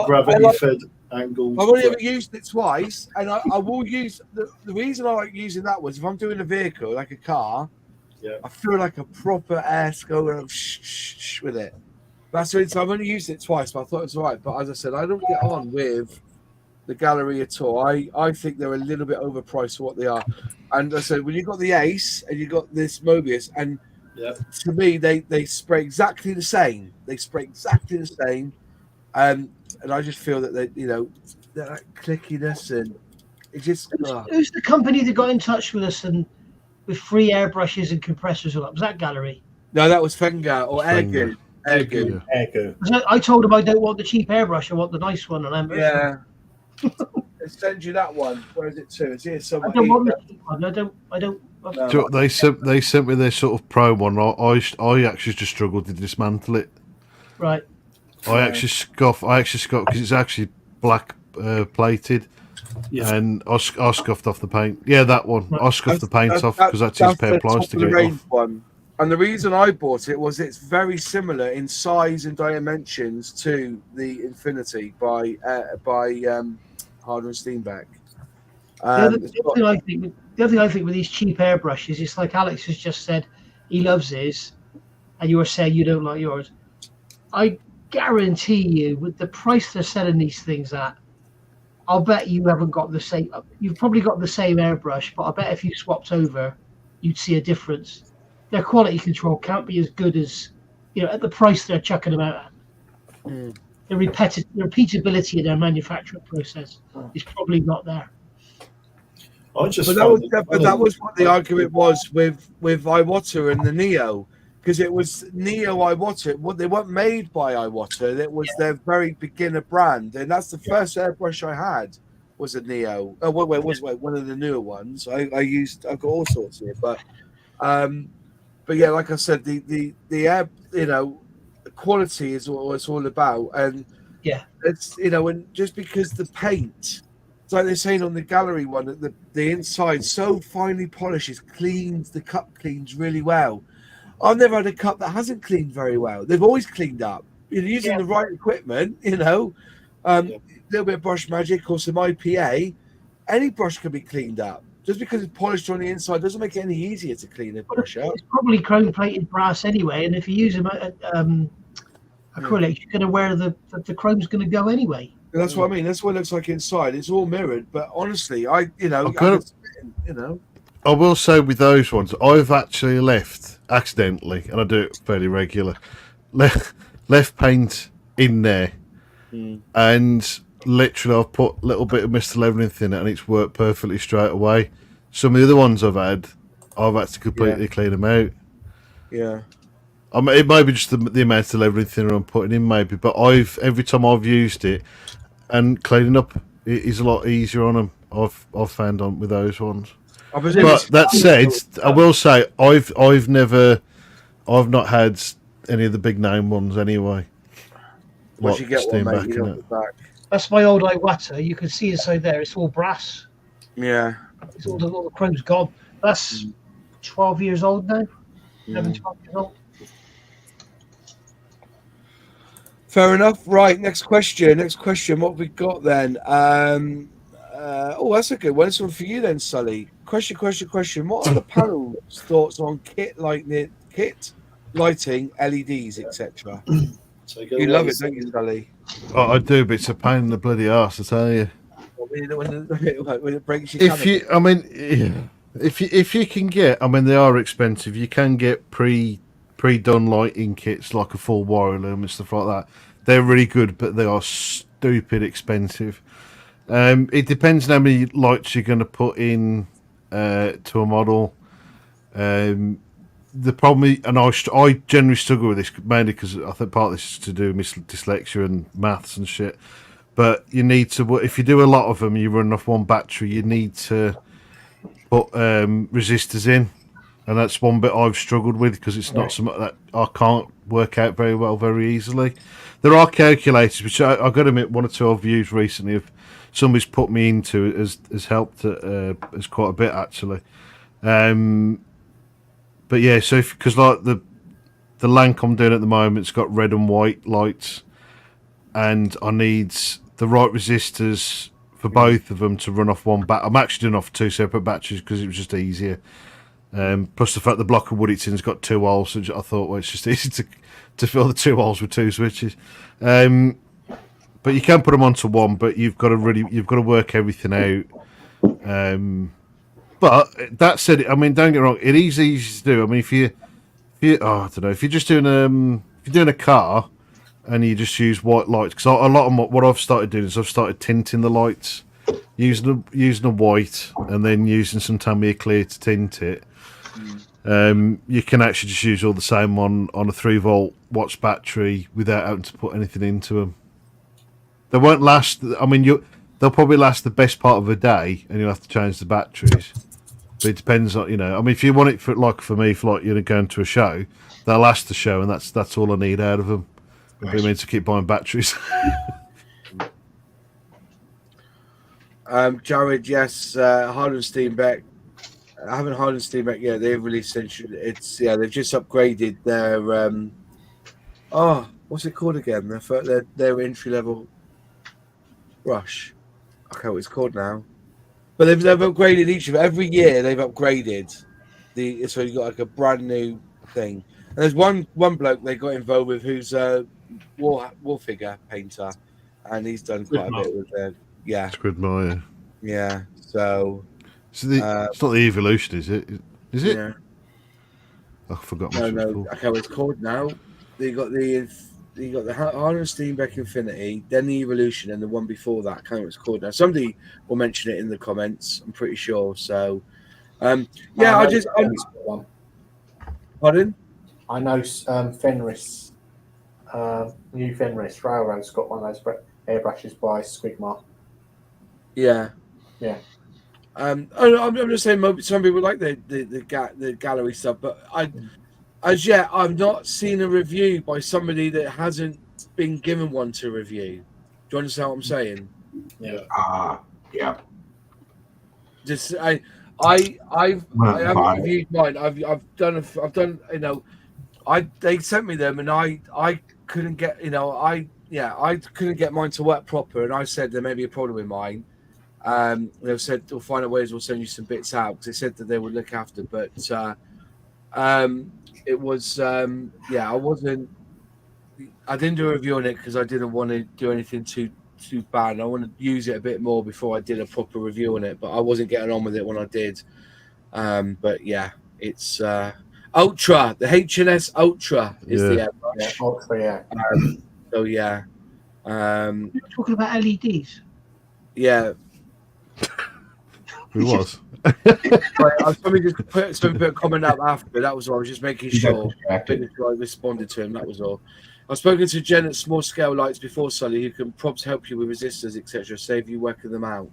G: gravity-fed angle.
A: I've only ever used it twice, and I will use the reason I like using that was if I'm doing a vehicle like a car, I feel like a proper air skull with it. That's the reason I've only used it twice, but I thought it was all right. But as I said, I don't get on with the gallery at all. I think they're a little bit overpriced for what they are. And I said, when you got the Ace and you got this Mobius, and to me, they spray exactly the same. They spray exactly the same. And I just feel that that clickiness, and it just.
F: Who's the company that got in touch with us and with free airbrushes and compressors? Was that Gallery?
A: No, that was Fenga or Airgoo. Airgoo.
F: I told him I don't want the cheap airbrush. I want the nice one, and
A: They send you that one. Where is it to? It's here somewhere.
F: I don't want the cheap one. I don't.
B: No. They sent me their sort of pro one. I actually just struggled to dismantle it.
F: Right.
B: I actually scoffed because it's actually black plated, and I scuffed off the paint. Yeah, that one. I scuffed the paint off because that's his pair of pliers to get it off.
A: One. And the reason I bought it was it's very similar in size and dimensions to the Infinity by Harder and Steenbeck.
F: The other thing I think with these cheap airbrushes, it's like Alex has just said, he loves his, and you were saying you don't like yours. I guarantee you, with the price they're selling these things at, I'll bet you haven't got the same. You've probably got the same airbrush, but I bet if you swapped over, you'd see a difference. Their quality control can't be as good as, at the price they're chucking them out at. The repeatability of their manufacturing process is probably not there.
A: That was what the argument was with Iwata and the Neo, because it was Neo Iwata. Well, they weren't made by Iwata. It was their very beginner brand, and that's the first airbrush I had was a Neo. Oh, wait, one of the newer ones. I've got all sorts here, but yeah, like I said, the air, the quality is what it's all about, and it's and just because the paint. Like they're saying on the gallery one, that the inside so finely polished, the cup cleans really well. I've never had a cup that hasn't cleaned very well. They've always cleaned up. You're using the right equipment, a little bit of brush magic or some IPA. Any brush can be cleaned up. Just because it's polished on the inside doesn't make it any easier to clean a brush up.
F: It's probably chrome plated brass anyway, and if you use them acrylic, you're going to wear the chrome's going to go anyway.
A: And that's what I mean. That's what it looks like inside. It's all mirrored, but honestly, I
B: will say with those ones, I've actually left accidentally, and I do it fairly regular. Left paint in there, and literally I've put a little bit of Mr. Labyrinth in it, and it's worked perfectly straight away. Some of the other ones I've had to completely clean them out.
A: Yeah.
B: I mean, it may be just the amount of Labyrinth thinner I'm putting in, maybe, but every time I've used it, and cleaning up is a lot easier on them. I've found on with those ones. But that said, I will say I've not had any of the big name ones anyway.
A: Once you get one, mate, you know the back.
F: That's my old Iwata. You can see inside there. It's all brass.
A: Yeah.
F: It's all the chrome's gone. That's 12 years old now. 11, 12 years old.
A: Fair enough. Right, next question. What have we got then? That's a good one. This one for you then, Sully. Question. What are the panel's thoughts on kit lighting, LEDs, etc.? You love it, don't you, Sully?
B: Oh, I do, but it's a pain in the bloody arse, I tell you.
A: When it breaks your
B: if you can get, they are expensive. You can get pre-done lighting kits like a full wire loom and stuff like that. They're really good, but they are stupid expensive. It depends on how many lights you're going to put in to a model. The problem is, and I generally struggle with this mainly because I think part of this is to do with dyslexia and maths and shit. But you need to, if you do a lot of them, you run off one battery. You need to put resistors in, and that's one bit I've struggled with because it's not something that I can't work out very easily. There are calculators which I've got to admit, one or two I've used recently. If somebody's put me into it, has helped as quite a bit actually. But yeah, so because like the lamp I'm doing at the moment, it's got red and white lights, and I need the right resistors for both of them to run off one I'm actually doing off two separate batteries because it was just easier. Plus the fact the block of wood it's in's got two holes, so I thought, well, it's just easy to fill the two holes with two switches. But you can put them onto one, but you've got to work everything out. But that said, don't get me wrong, it is easy to do. If you I don't know, if you're just doing if you're doing a car and you just use white lights, because a lot of what I've started doing is I've started tinting the lights, using a white and then using some Tamiya clear to tint it. You can actually just use all the same on a 3-volt watts battery without having to put anything into them. They won't last. They'll probably last the best part of a day, and you'll have to change the batteries. But it depends on if you want it for me, for going to a show, they'll last the show, and that's all I need out of them. Nice. It means to keep buying batteries.
A: Jared, yes, Harlan Steenbeck. I haven't Harlan Steenbeck yet. They've released they've just upgraded their what's it called again? Their entry level brush. I can't know what it's called now. But they've upgraded each of it. Every year they've upgraded so you've got like a brand new thing. And there's one bloke they got involved with who's a wall figure painter, and he's done quite a bit with it. Yeah.
B: Squidmire.
A: Yeah. So
B: it's not the Evolution, is it? Is it?
A: Yeah.
B: I forgot.
A: No. Okay, what it's called now. You got the Harlan Steenbeck Infinity, then the Evolution, and the one before that. I can't remember what it's called now. Somebody will mention it in the comments. I'm pretty sure. So, Pardon?
D: I know Fenris, New Fenris Railroad's got one of those airbrushes by Squigmar.
A: Yeah. I'm just saying some people like the gallery stuff, but as yet I've not seen a review by somebody that hasn't been given one to review. Do you understand what I'm saying?
H: Yeah. Yeah.
A: Just I haven't reviewed mine. I've done they sent me them and I couldn't get I couldn't get mine to work proper, and I said there may be a problem with mine. They said we'll find out ways, we'll send you some bits out, because they said that they would look after, but it was I didn't do a review on it because I didn't want to do anything too bad. I wanted to use it a bit more before I did a proper review on it, but I wasn't getting on with it when I did. But yeah, it's Ultra, the H&S Ultra is the airbrush.
D: Ultra,
A: so yeah.
F: You're talking about LEDs?
A: Yeah.
B: Who was?
A: Somebody just put a comment up after. That was all. I was just making sure. I responded to him. That was all. I've spoken to Jen at Small Scale Lights before, Sully, who can probably help you with resistors, etc. Save you working them out.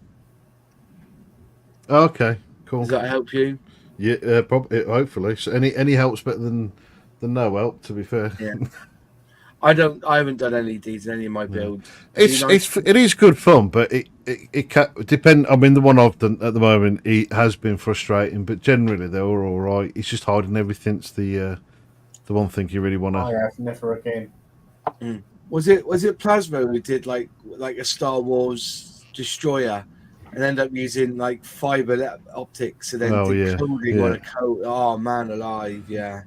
B: Okay, cool.
A: Does that help you?
B: Yeah, probably. Hopefully, so any help's better than no help. To be fair.
A: Yeah. I haven't done LEDs in any of my builds.
B: It is good fun, but it can depend. The one I've done at the moment, it has been frustrating, but generally they're all right. It's just hiding everything's the one thing you really want to.
D: I have never again.
A: Was it Plasma who did like a Star Wars destroyer and ended up using like fiber optics and then coding on a coat? Oh man, alive! Yeah.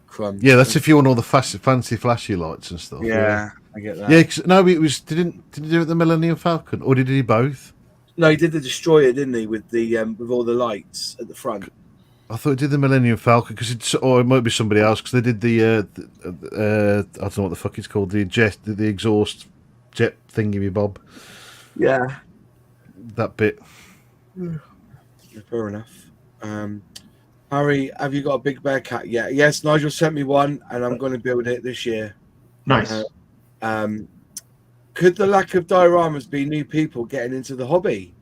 A: Crumbs.
B: Yeah, that's if you want all the fancy flashy lights and stuff.
A: Yeah, I get that.
B: Yeah, no, it was did he do it the Millennium Falcon or did he both?
A: No, he did the destroyer, didn't he, with all the lights at the front?
B: I thought he did the Millennium Falcon or it might be somebody else because they did the I don't know what the fuck it's called, the exhaust jet thingy bob.
A: Yeah,
B: that bit.
A: Yeah, fair enough. Harry, have you got a big bear cat yet? Yes, Nigel sent me one, and I'm going to build it this year.
H: Nice.
A: Could the lack of dioramas be new people getting into the hobby?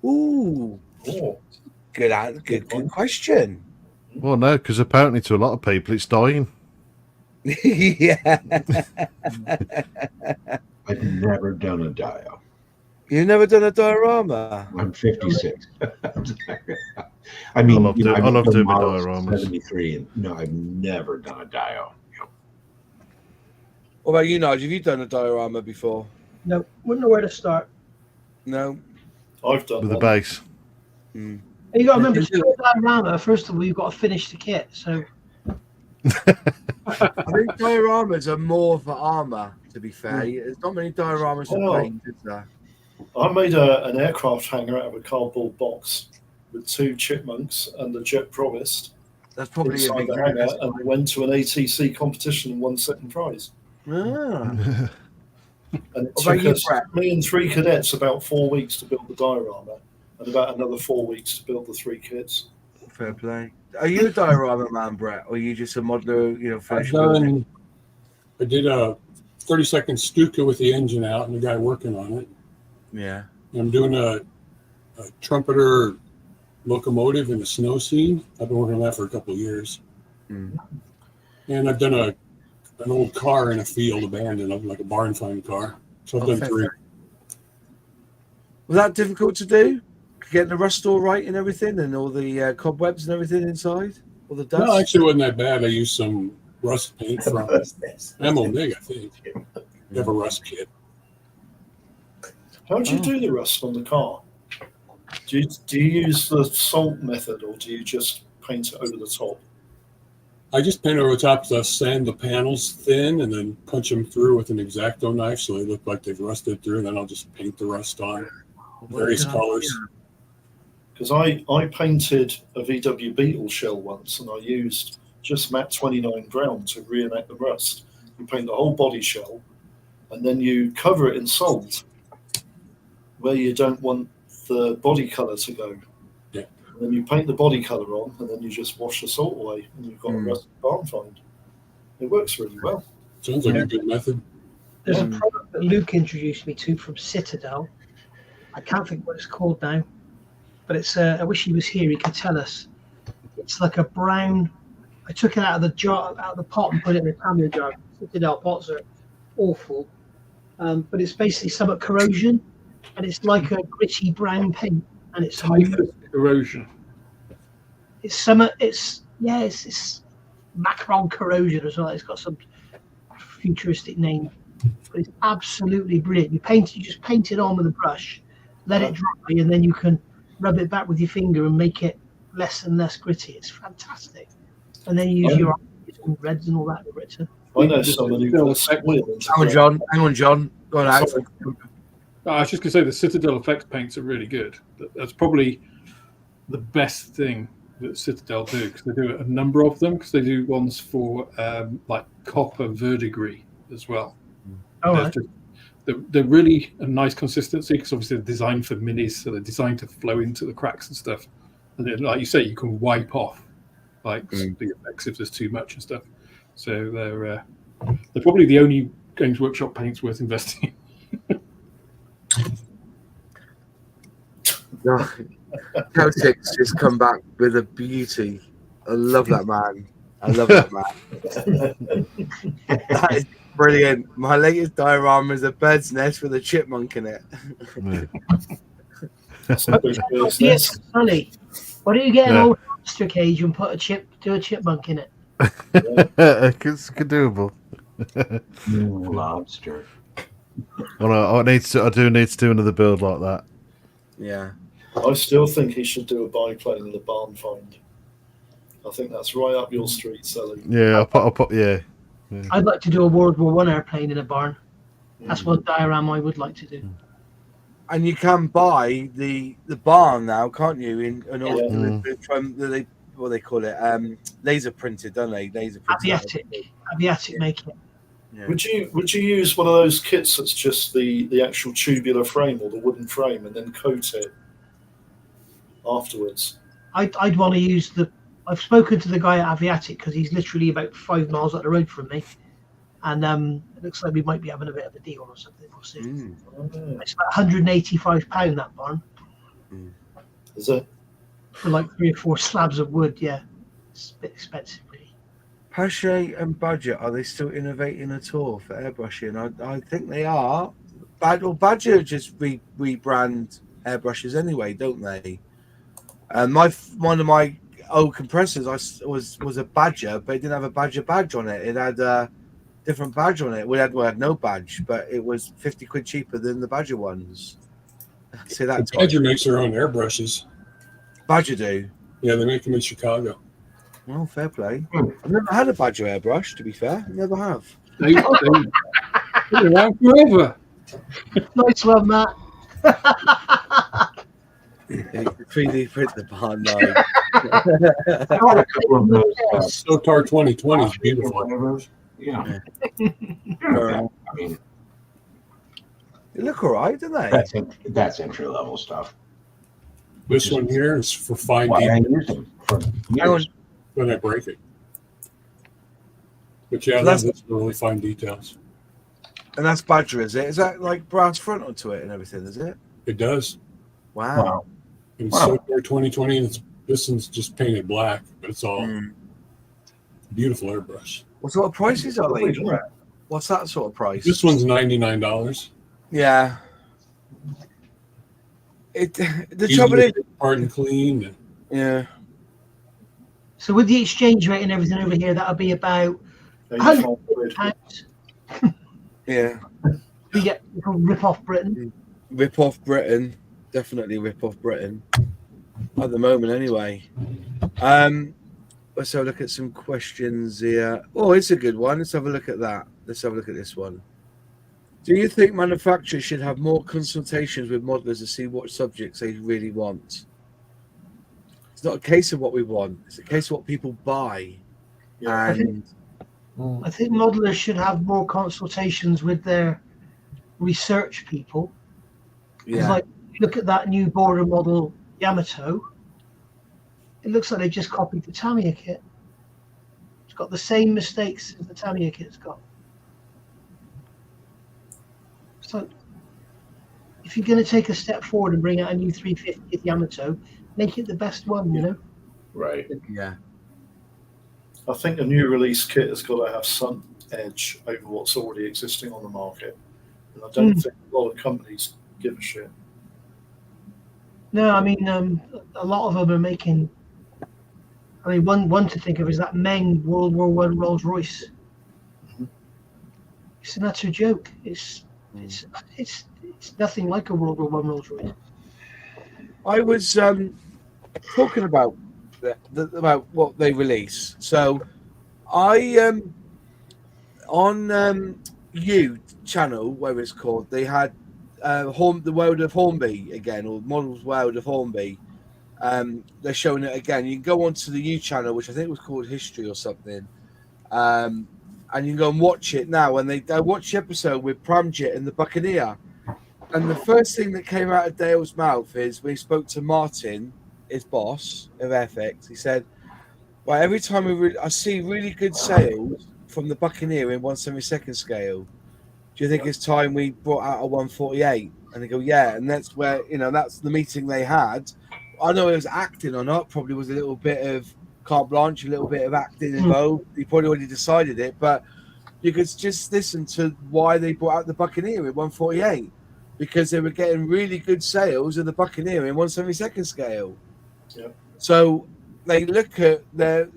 A: Ooh. Good question.
B: Well, no, because apparently to a lot of people it's dying.
A: Yeah.
H: I've never done a dio.
A: You've never done a diorama?
H: I'm 56. I mean,
B: I love doing my dioramas.
H: 73, and no, I've never done a dio.
A: What about you, Nigel? Have you done a diorama before?
F: No, wouldn't know where to start.
A: No,
G: I've done
B: with the
G: one.
B: base.
F: You got to remember, to do a diorama, first of all, you've got to finish the kit. So
A: I think dioramas are more for armor. To be fair, there's not many dioramas for paint, is there?
G: I made an aircraft hangar out of a cardboard box with 2 chipmunks and the Jet Promised.
A: That's probably a
G: inside
A: big
G: the hangar, and we went to an ATC competition and won second prize.
A: Ah.
G: And it took me and 3 cadets about 4 weeks to build the diorama, and about another 4 weeks to build the 3 kits.
A: Fair play. Are you a diorama man, Brett, or are you just a modeler?
E: I did a 30-second Stuka with the engine out and the guy working on it.
A: Yeah.
E: I'm doing a trumpeter locomotive in the snow scene. I've been working on that for a couple of years. And I've done an old car in a field abandoned, like a barn find car. So I've done 3.
A: Was that difficult to do? Getting the rust all right and everything, and all the cobwebs and everything inside? All the dust?
E: No, actually it wasn't that bad. I used some rust paint from MOMIG, I think. They have a rust kit.
G: How do you do the rust on the car? Do you use the salt method, or do you just paint it over the top?
E: I just paint over the top, sand the panels thin, and then punch them through with an X-Acto knife so they look like they've rusted through, and then I'll just paint the rust on various colors.
G: Because I painted a VW Beetle shell once, and I used just matte 29 brown to reenact the rust. You paint the whole body shell, and then you cover it in salt where you don't want the body colour to go.
E: Yeah.
G: And then you paint the body colour on, and then you just wash the salt away, and you've got a rusted barn find. It works really well.
E: Sounds like a good method.
F: There's a product that Luke introduced me to from Citadel. I can't think what it's called now, but it's. I wish he was here. He could tell us. It's like a brown. I took it out of the jar, out of the pot, and put it in a cameo jar. Citadel pots are awful, but it's basically somewhat corrosion, and it's like a gritty brown paint, and it's
C: typhus corrosion.
F: It's summer. It's Macron corrosion as well. It's got some futuristic name, but it's absolutely brilliant. You just paint it on with a brush, let it dry, and then you can rub it back with your finger and make it less and less gritty. It's fantastic. And then you use your reds and all that written.
G: I know someone who got
A: Hang on, John. Go on, Alex.
C: I was just going to say the Citadel effects paints are really good. That's probably the best thing that Citadel do, because they do a number of them, because they do ones for like copper verdigris as well. They're really a nice consistency, because obviously they're designed for minis, so they're designed to flow into the cracks and stuff. And then, like you say, you can wipe off like the effects if there's too much and stuff. So they're probably the only Games Workshop paints worth investing in.
A: Celtics has come back with a beauty. I love that man. That is brilliant. My latest diorama is a bird's nest with a chipmunk in it.
F: Sonny, why don't you get an old hamster cage and do a chipmunk in it?
B: It's doable.
H: Lobster.
B: Well, I do need to do another build like that.
A: Yeah.
G: I still think he should do a biplane and a barn find. I think that's right up your street, Sally.
B: Yeah, I'll put yeah.
F: I'd like to do a World War One airplane in a barn. That's one diorama I would like to do.
A: And you can buy the barn now, can't you? In order from what they call it, laser printed, don't they? Laser printed.
F: Aviatic make it.
A: Yeah.
G: Would you use one of those kits that's just the actual tubular frame or the wooden frame and then coat it afterwards?
F: I'd want to use the. I've spoken to the guy at Aviatic because he's literally about 5 miles up the road from me, and it looks like we might be having a bit of a deal or something. We'll see. It's about £185 that barn.
G: Is it?
F: For like 3 or 4 slabs of wood, yeah. It's a bit expensive, really.
A: Pache and Badger, are they still innovating at all for airbrushing? I think they are. Badger just rebrand airbrushes anyway, don't they? And one of my old compressors was a Badger, but it didn't have a Badger badge on it. It had a different badge on it. We had no badge, but it was 50 quid cheaper than the Badger ones. See that?
E: Badger makes their own airbrushes.
A: Badger do?
E: Yeah, they make them in Chicago.
A: Well, fair play. I've never had a Badger airbrush, to be fair. Never have.
C: They're around forever.
F: Nice one, Matt.
A: 3D print the barn now.
E: SOTAR 2020 is beautiful.
H: Yeah.
A: I mean, they look all right, don't they?
H: That's entry level stuff.
E: This one here is for fine
H: I
E: details
H: use them for years.
E: when I break it. But yeah,
A: So
E: that's really fine details.
A: And that's Badger, is it? Is that like brass front onto it and everything, is it?
E: It does.
A: Wow.
E: And SOTAR 2020, and this one's just painted black, but it's all beautiful airbrush.
A: What sort of prices are they? What's that sort of price?
E: This one's $99.
A: Yeah. The trouble is,
E: part and clean.
A: yeah.
F: So with the exchange rate and everything over here, that'll be about £100.
A: Yeah.
F: We get rip off Britain.
A: Rip off Britain. Definitely rip off Britain. At the moment, anyway. Let's have a look at some questions here. Oh, it's a good one. Let's have a look at that. Let's have a look at this one. Do you think manufacturers should have more consultations with modelers to see what subjects they really want? It's not a case of what we want. It's a case of what people buy.
G: Yeah.
A: And
F: I think modelers should have more consultations with their research people.
A: yeah.
F: Like, look at that new border model Yamato. It looks like they just copied the Tamiya kit. It's got the same mistakes as the Tamiya kit's got. So, if you're going to take a step forward and bring out a new 350th Yamato, make it the best one, you know?
H: Right.
A: Yeah.
G: I think a new release kit has got to have some edge over what's already existing on the market. And I don't think a lot of companies give a shit.
F: No, I mean, a lot of them are making. I mean, one to think of is that Meng World War One Rolls Royce. It's an utter joke. It's nothing like a World War One Rolls Royce.
A: I was talking about about what they release. So I on You channel, whatever it's called, they had the World of Hornby again, or Models World of Hornby. They're showing it again. You can go onto the U channel, which I think was called History or something, and you can go and watch it now. And they watch the episode with Pramjit and the Buccaneer. And the first thing that came out of Dale's mouth is when he spoke to Martin, his boss of Airfix, he said, "Well, every time I see really good sales from the Buccaneer in 1/72 scale, do you think it's time we brought out a 148?" And they go, "Yeah." And that's where, that's the meeting they had. I know it was acting or not, probably was a little bit of carte blanche, a little bit of acting involved. He probably already decided it, but you could just listen to why they brought out the Buccaneer in 148. Because they were getting really good sales of the Buccaneer in 1/72 scale.
G: Yeah.
A: So they look at their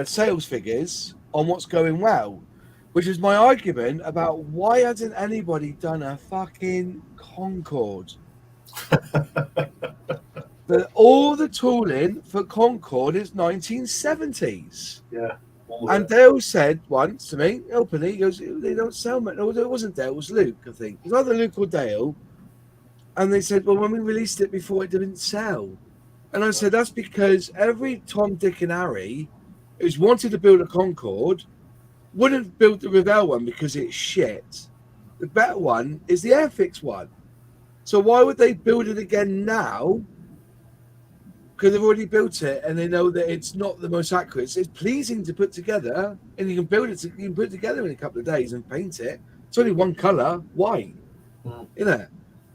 A: sales figures on what's going well, which is my argument about why hasn't anybody done a fucking Concorde? But all the tooling for Concorde is 1970s.
G: Yeah.
A: And Dale said once to me openly, he goes, they don't sell much. No, it wasn't Dale, it was Luke, I think. It was either Luke or Dale. And they said, well, when we released it before, it didn't sell. And I said, that's because every Tom, Dick, and Harry who's wanted to build a Concorde wouldn't build the Revell one because it's shit. The better one is the Airfix one. So why would they build it again now? Because they've already built it and they know that it's not the most accurate. It's pleasing to put together, and you can build it. You can put it together in a couple of days and paint it. It's only one color, white. You know,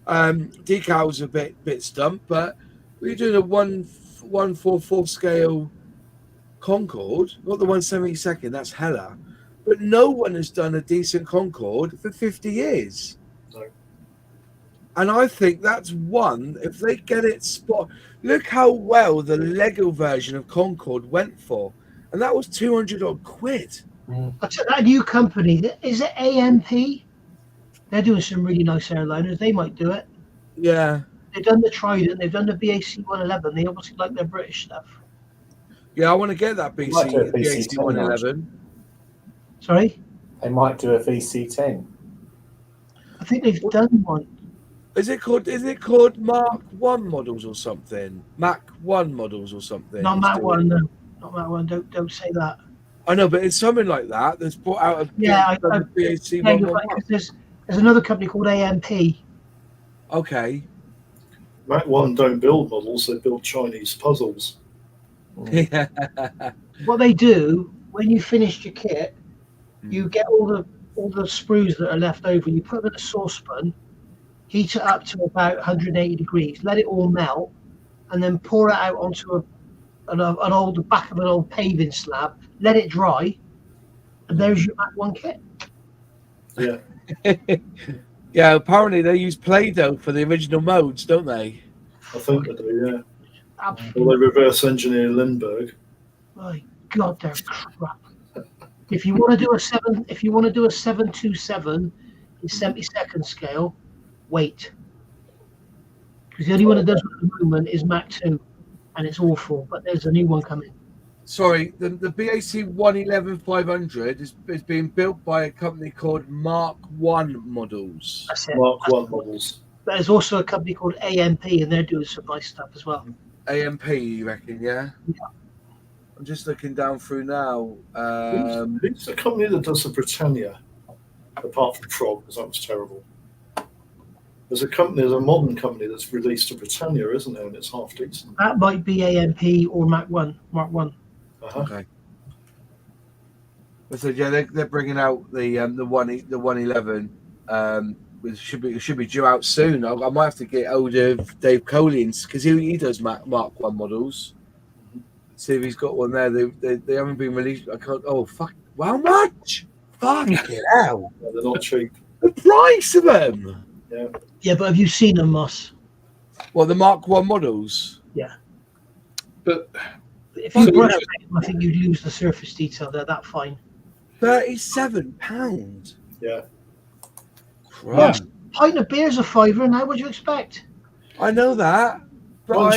A: decals a bit stumped, but we're doing a 1/4 scale Concorde, not the 1/72. That's hella. But no one has done a decent Concorde for 50 years.
G: No.
A: And I think that's one, if they get it spot. Look how well the Lego version of Concorde went for. And that was 200 odd quid.
F: That new company, is it AMP? They're doing some really nice airliners. They might do it.
A: Yeah.
F: They've done the Trident. They've done the BAC 111. They obviously like their British stuff.
A: Yeah, I want to get that
D: Might
A: BAC
D: do a BC
A: 111.
F: Sorry?
D: They might do a VC10.
F: I think they've done one.
A: Is it called Mark 1 models or something? Mac 1 models or something?
F: Not Mac 1, no. Not Mac 1. Don't say that.
A: I know, but it's something like that that's brought out of
F: Yeah,
A: BAC
F: yeah,
A: 1.
F: you're right, 'cause there's another company called AMP.
A: Okay.
G: Mac 1 don't build models, they build Chinese puzzles.
A: Yeah.
F: What they do, when you finish your kit, you get all the sprues that are left over, you put them in a saucepan, heat it up to about 180 degrees, let it all melt, and then pour it out onto the back of an old paving slab, let it dry, and there's your Mac 1 kit.
G: Yeah.
A: Yeah, apparently they use Play-Doh for the original modes, don't they?
G: I think they do, yeah.
F: Absolutely.
G: Well, they reverse engineer Lindbergh.
F: My God, they're crap. If you want to do a 727 in 72nd scale, wait. Because the only one that does it at the moment is Mac 2, and it's awful. But there's a new one coming.
A: Sorry, the BAC 111-500 is being built by a company called Mark 1 Models.
F: That's it.
G: Mark 1 models.
F: But there's also a company called AMP, and they're doing some nice stuff as well.
A: AMP, you reckon, yeah?
F: Yeah.
A: I'm just looking down through now.
G: Who's the company that does the Britannia? Apart from Frog, because that was terrible. There's a modern company that's released a Britannia, isn't there? And it's half decent.
F: That might be AMP or Mark 1.
A: Okay. So yeah, they're bringing out the 111. It should be due out soon. I might have to get hold of Dave Collins because he does Mark 1 models. See if he's got one there. They haven't been released. I can't. Oh fuck! How much? Fucking hell!
G: Yeah, they're not cheap.
A: The price of them.
G: Yeah.
F: Yeah, but have you seen them, Moss?
A: Well, the Mark 1 models.
F: Yeah.
C: But
F: if you brush them, I think you'd lose the surface detail. They're that fine.
A: £37.
G: Yeah.
A: Christ.
F: Pint of beer's a fiver now. What do you expect?
A: I know that. But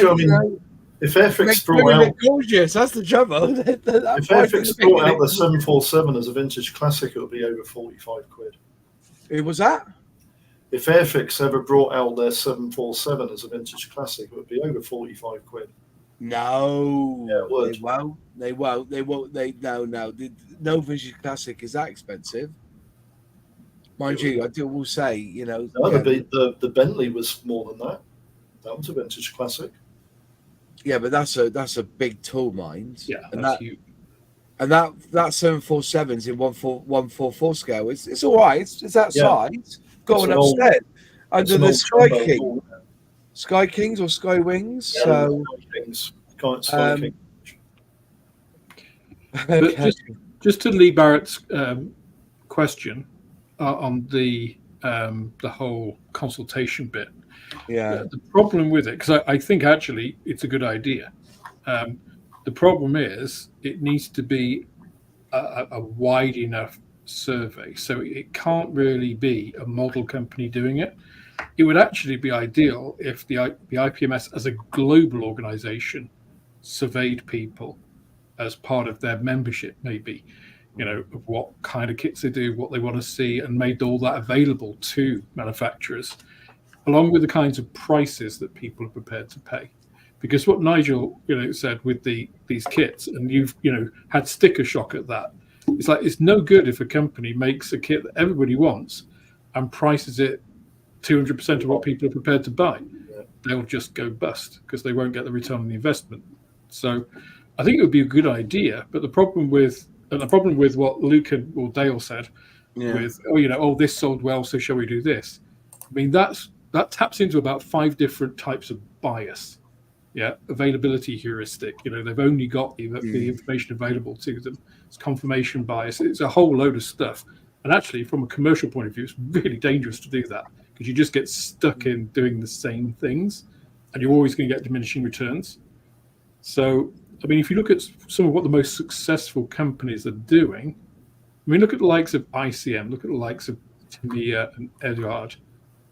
G: if Airfix brought out,
A: gorgeous, that's the trouble.
G: if Airfix brought out the 747 as a vintage classic, it would be over 45 quid.
A: Who was that?
G: If Airfix ever brought out their 747 as a vintage classic, it would be over 45 quid.
A: No.
G: Yeah, it would.
A: They won't. No. No vintage classic is that expensive. Mind you, I will say,
G: No, the Bentley was more than that. That was a vintage classic.
A: Yeah, but that's a big tool, mind.
C: Yeah,
A: and
C: that's huge.
A: And that 747's in 144 scale. It's all right. It's that size. Going upstairs under the Sky Kings or Sky Wings.
G: Yeah,
A: so
G: Sky King.
C: But just to Lee Barrett's question on the whole consultation bit.
A: Yeah.
C: The problem with it, because I think actually it's a good idea. The problem is it needs to be a wide enough survey, so it can't really be a model company doing it. It would actually be ideal if the IPMS as a global organization surveyed people as part of their membership, maybe, of what kind of kits they do, what they want to see, and made all that available to manufacturers, along with the kinds of prices that people are prepared to pay. Because what Nigel, said with these kits, and you've, had sticker shock at that. It's like, it's no good if a company makes a kit that everybody wants and prices it 200% of what people are prepared to buy. They'll just go bust because they won't get the return on the investment. So I think it would be a good idea, but the problem with what Luke or Dale said with, this sold well, so shall we do this? I mean, that taps into about 5 different types of bias. Yeah, availability heuristic. They've only got the information available to them. It's confirmation bias. It's a whole load of stuff. And actually, from a commercial point of view, it's really dangerous to do that because you just get stuck in doing the same things, and you're always going to get diminishing returns. So, I mean, if you look at some of what the most successful companies are doing, I mean, look at the likes of ICM, look at the likes of Tamiya and Eduard,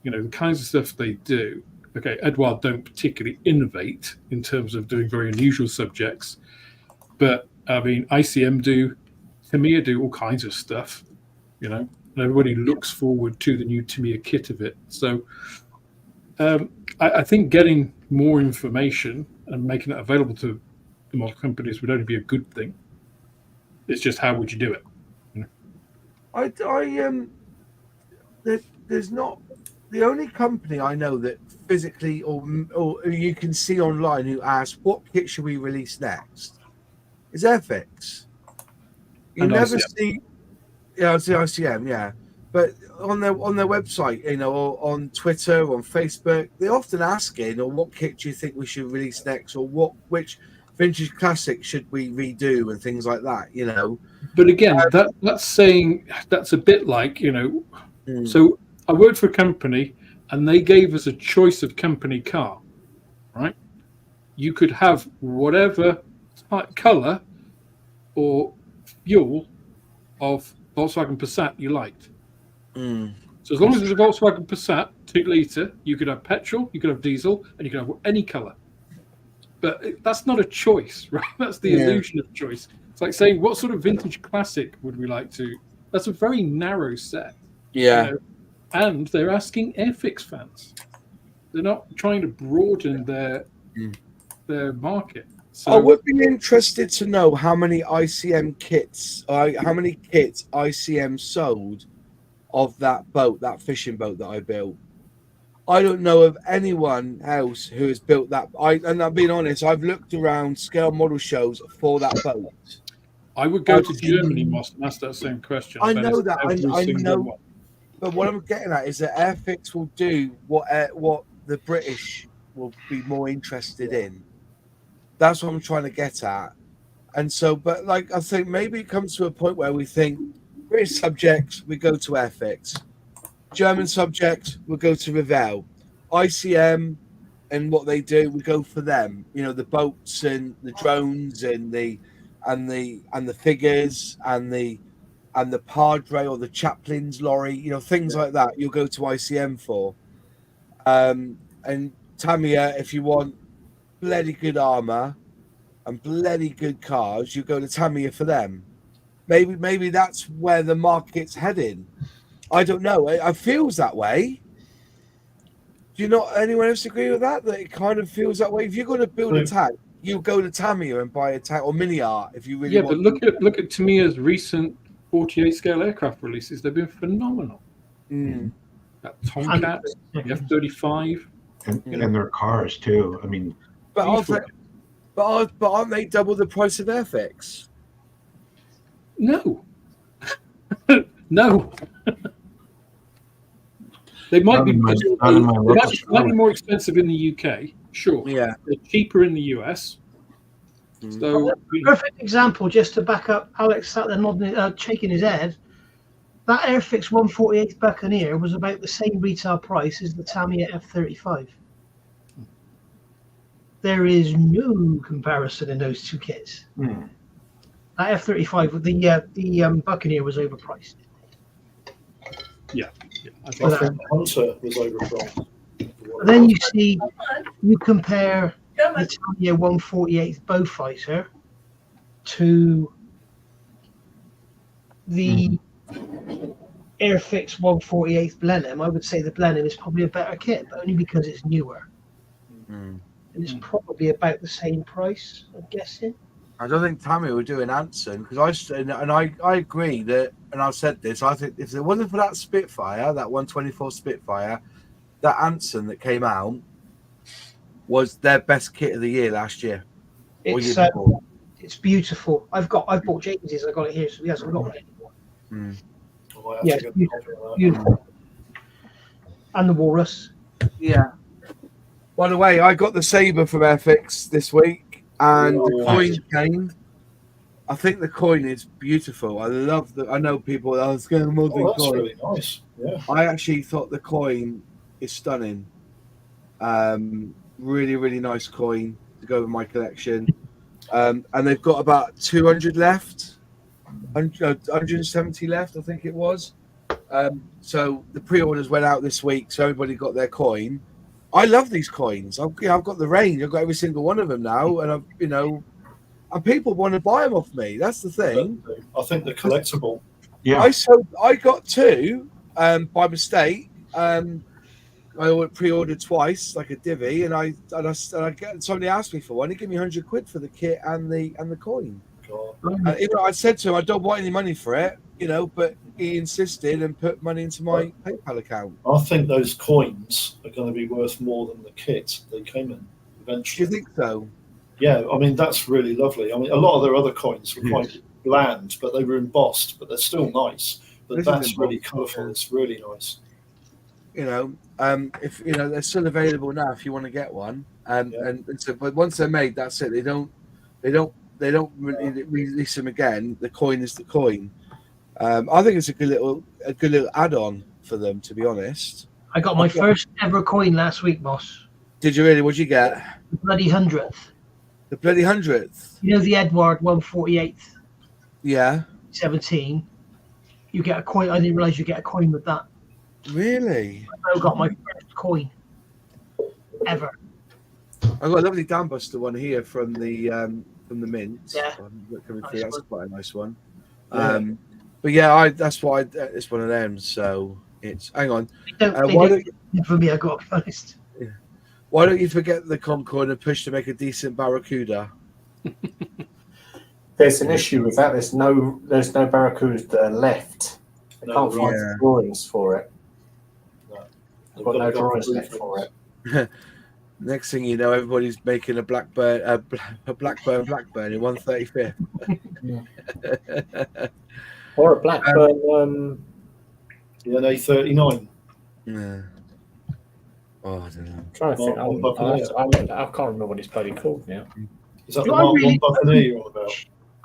C: the kinds of stuff they do. Okay, Eduard don't particularly innovate in terms of doing very unusual subjects, but I mean, ICM do, Tamiya do all kinds of stuff, and everybody looks forward to the new Tamiya kit of it. So I think getting more information and making it available to the model companies would only be a good thing. It's just, how would you do it?
A: There's not the only company I know that physically or you can see online who asks what kit should we release next is Airfix. You and never ICM. See, ICM, but on their website, or on Twitter, on Facebook, they're often asking, or what kit do you think we should release next, or which vintage classic should we redo, and things like that,
C: But again, that's saying, that's a bit like, So I worked for a company and they gave us a choice of company car, right? You could have whatever color or fuel of Volkswagen Passat you liked. So as long as it's a Volkswagen Passat 2-litre, you could have petrol, you could have diesel, and you could have any color. But that's not a choice, right? That's the illusion of choice. It's like saying, what sort of vintage classic would we like to? That's a very narrow set.
A: Yeah.
C: And they're asking Airfix fans. They're not trying to broaden their market. So
A: I would be interested to know how many ICM kits, how many kits ICM sold of that boat, that fishing boat that I built. I don't know of anyone else who has built that. And I'm being honest, I've looked around scale model shows for that boat.
C: I would go to Germany, Moss, and ask that same question.
A: I know that. I know. But what I'm getting at is that Airfix will do what the British will be more interested in. That's what I'm trying to get at. And so, but I think maybe it comes to a point where we think British subjects, we go to Airfix. German subjects, we go to Revell. ICM and what they do, we go for them. The boats and the drones and the figures and the Padre or the Chaplin's lorry, things like that. You'll go to ICM for. And Tamiya, if you want bloody good armor and bloody good cars, you go to Tamiya for them. Maybe that's where the market's heading. I don't know. It feels that way. Do you not? Anyone else agree with that? That it kind of feels that way. If you're going to build a tank, you go to Tamiya and buy a tank, or Mini Art if you really want.
C: Yeah, but look at Tamiya's recent 48 scale aircraft releases. They've been phenomenal. That Tomcat, the F-35,
H: and their cars too. I mean,
A: but aren't they double the price of Airfix?
C: No, no. They might be slightly more expensive in the UK, sure.
A: Yeah,
C: they're cheaper in the US. So,
F: perfect example, just to back up Alex sat there nodding, shaking his head. That Airfix 148 Buccaneer was about the same retail price as the Tamiya F-35. there is no comparison in those two kits.
H: Hmm.
F: That F-35, the Buccaneer was overpriced.
C: Yeah.
G: I think Hunter was overpriced.
F: But then you compare the Tamiya 148th Bowfighter to the Airfix 148th Blenheim. I would say the Blenheim is probably a better kit, but only because it's newer. And it's probably about the same price, I'm guessing.
A: I don't think Tamiya would do an Anson because I agree that, and I've said this. I think if it wasn't for that Spitfire, that 124 Spitfire, that Anson that came out was their best kit of the year last year.
F: It's beautiful. I've bought James's. I got it here, so he hasn't got it anymore. Yeah, beautiful. And the Walrus.
A: Yeah. By the way, I got the Sabre from Airfix this week, and the coin came. I think the coin is beautiful. I love the. I know people are going more than
G: that's
A: coin.
G: really nice. Yeah.
A: I actually thought the coin is stunning. Really, really nice coin to go with my collection. And they've got about 200 left, 170 left, I think it was. So the pre-orders went out this week, so everybody got their coin. I love these coins. I've got the range. I've got every single one of them now, and and people want to buy them off me. That's the thing.
G: I think they're collectible.
H: Yeah.
A: I got two by mistake. I pre-ordered twice, like a divvy, and somebody asked me for one. He gave me 100 quid for the kit and the coin. I said to him, I don't want any money for it, but he insisted and put money into my PayPal account.
G: I think those coins are going to be worth more than the kit they came in eventually.
A: Do you think so?
G: Yeah, I mean, that's really lovely. I mean, a lot of their other coins were quite bland, but they were embossed, but they're still nice. But that's really colourful. It's really nice.
A: If they're still available now if you want to get one. And so, but once they're made, that's it. They don't really release them again. The coin is the coin. I think it's a good little add-on for them, to be honest.
F: I got my first ever coin last week, boss.
A: Did you really? What'd you get?
F: The bloody 100th.
A: The bloody 100th.
F: The Edward 148th.
A: Yeah.
F: 17. You get a coin. I didn't realize you get a coin with that.
A: Really?
F: I got my first coin ever.
A: I've got a lovely Dambuster one here from the mint.
F: Yeah.
A: That's quite a nice one. But yeah, that's why it's one of them. So it's hang on.
F: For me, I got to be honest.
A: Yeah. Why don't you forget the Concorde and push to make a decent Barracuda?
D: There's an issue with that. There's no Barracuda left. I can't find drawings for it. I've got no drawings left for it.
A: Next thing you know, everybody's making a Blackburn in 135th.
D: Or a Blackburn
G: an A39.
A: Yeah. Oh, I don't know.
D: I'm trying to think. I can't remember what it's bloody called now.
G: Is that the Mark 1 Buccaneer you're on about?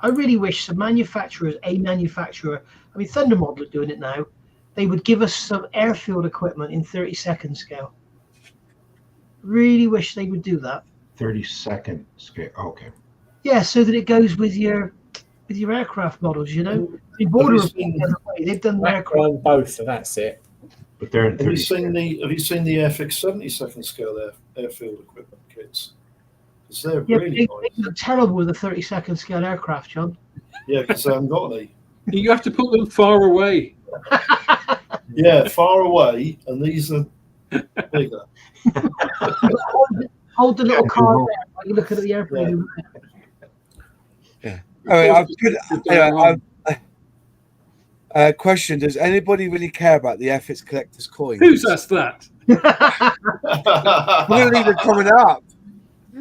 F: I really wish some manufacturer, I mean, Thunder Model are doing it now. They would give us some airfield equipment in 30-second scale. Really wish they would do that.
H: 30-second scale. Okay.
F: Yeah, so that it goes with your aircraft models. The border they've done the aircraft.
D: Both, so that's it.
H: But they're in 30.
G: Have you seen the Airfix 70-second scale airfield equipment kits? Because they're really
F: they
G: nice.
F: look terrible with a 30-second scale aircraft, John.
G: Yeah, because they haven't got any.
C: You have to put them far away.
G: Yeah, far away, and these are bigger.
F: Hold the little car there while you look at the airplane.
A: Yeah. All right, question: does anybody really care about the Airfix collector's coins?
C: Who's asked that?
A: I'm going to leave it coming up.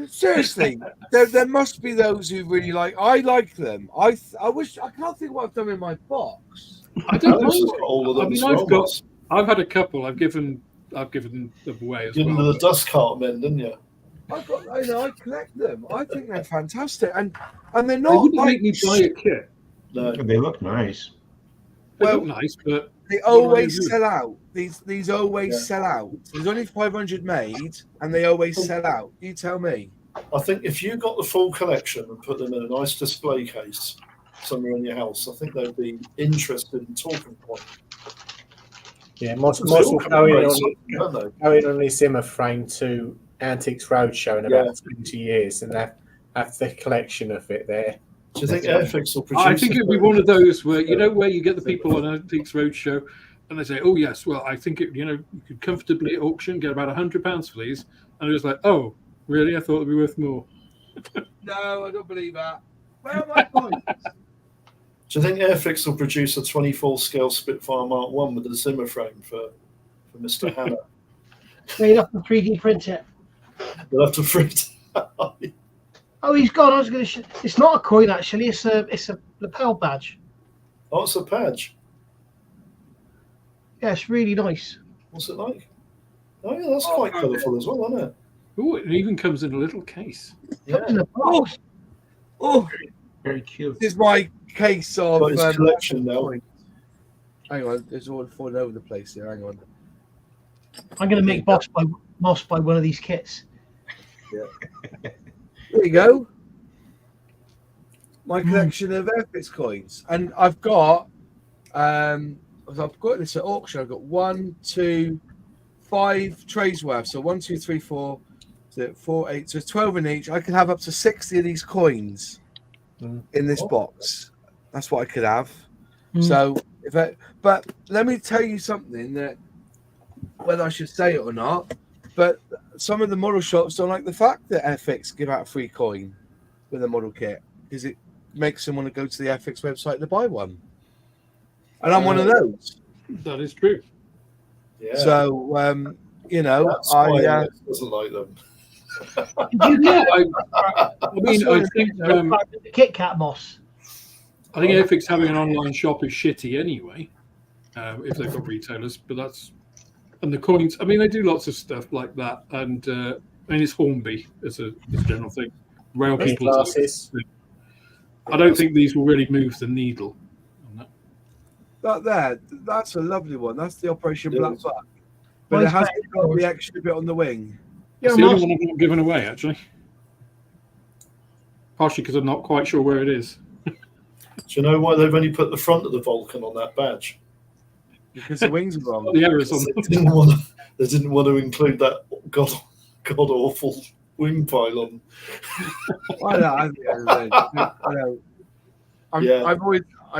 A: Seriously, there must be those who really like. I like them. I wish I can't think what I've done in my box.
C: I don't know.
G: All of them.
C: I've had a couple. I've given them away as
G: Given
C: well.
G: the dust cart men, didn't you?
A: I collect them. I think they're fantastic, and they're
C: They
A: not.
C: wouldn't make me buy a kit.
G: No.
H: They look nice.
C: They look nice, but
A: they always sell out. These always sell out. There's only 500 made, and they always sell out. You tell me.
G: I think if you got the full collection and put them in a nice display case somewhere in your house, I think they'd be interested in talking point.
D: Yeah, most will go in on the Zimmer frame to Antiques Roadshow in about 20 years and have the collection of it there.
G: Do you think Airfix will produce?
C: I think it'd be one of those where where you get the people on Antiques Roadshow and they say, "Oh yes, well I think you could comfortably at auction get about £100 for these," and it was like, "Oh really? I thought it'd be worth more."
A: No, I don't believe that. Where are my points?
G: Do you think Airfix will produce a 24 scale Spitfire Mark 1 with a Zimmer frame for Mr. Hanna?
F: They'd have to 3D print it.
G: They'll have to print.
F: Oh, he's gone. I was going to. It's not a coin actually. It's a lapel badge.
G: Oh, it's a badge.
F: Yeah, it's really nice.
G: What's it like? Oh yeah, that's quite colourful as well, isn't it?
C: Oh, it even comes in a little case.
G: Yeah.
F: In a box.
A: Oh,
H: Very cute.
A: this is my case of
G: Got his collection now.
A: coins. Hang on, it's all falling over the place here. Hang on.
F: I'm going to make Moss buy one of these kits.
A: There you go. My collection of Airfix coins, and I've got this at auction. I've got 1, 2, 5 trays worth. So 1, 2, 3, 4, 4, 8. So 12 in each. I could have up to 60 of these coins in this box. That's what I could have. So but let me tell you something that whether I should say it or not, but some of the model shops don't like the fact that Airfix give out a free coin with a model kit because it makes them want to go to the Airfix website to buy one. And I'm one of those.
C: That is true.
G: Yeah.
A: So
G: That's why doesn't like them.
C: I think
F: Kit Kat Moss.
C: I think Airfix having an online shop is shitty anyway, if they've got retailers. But and the coins. I mean, they do lots of stuff like that, and it's Hornby as a general thing. Rail people. I don't think these will really move the needle on that.
A: That's a lovely one. That's the Operation Black Buck. But it has got the extra bit on the wing.
C: It's the only one I've not given away, actually. Partially because I'm not quite sure where it is.
G: Do you know why they've only put the front of the Vulcan on that badge?
A: Because the wings are wrong.
C: The errors on
G: They didn't want to include that god awful wing pylon.
A: I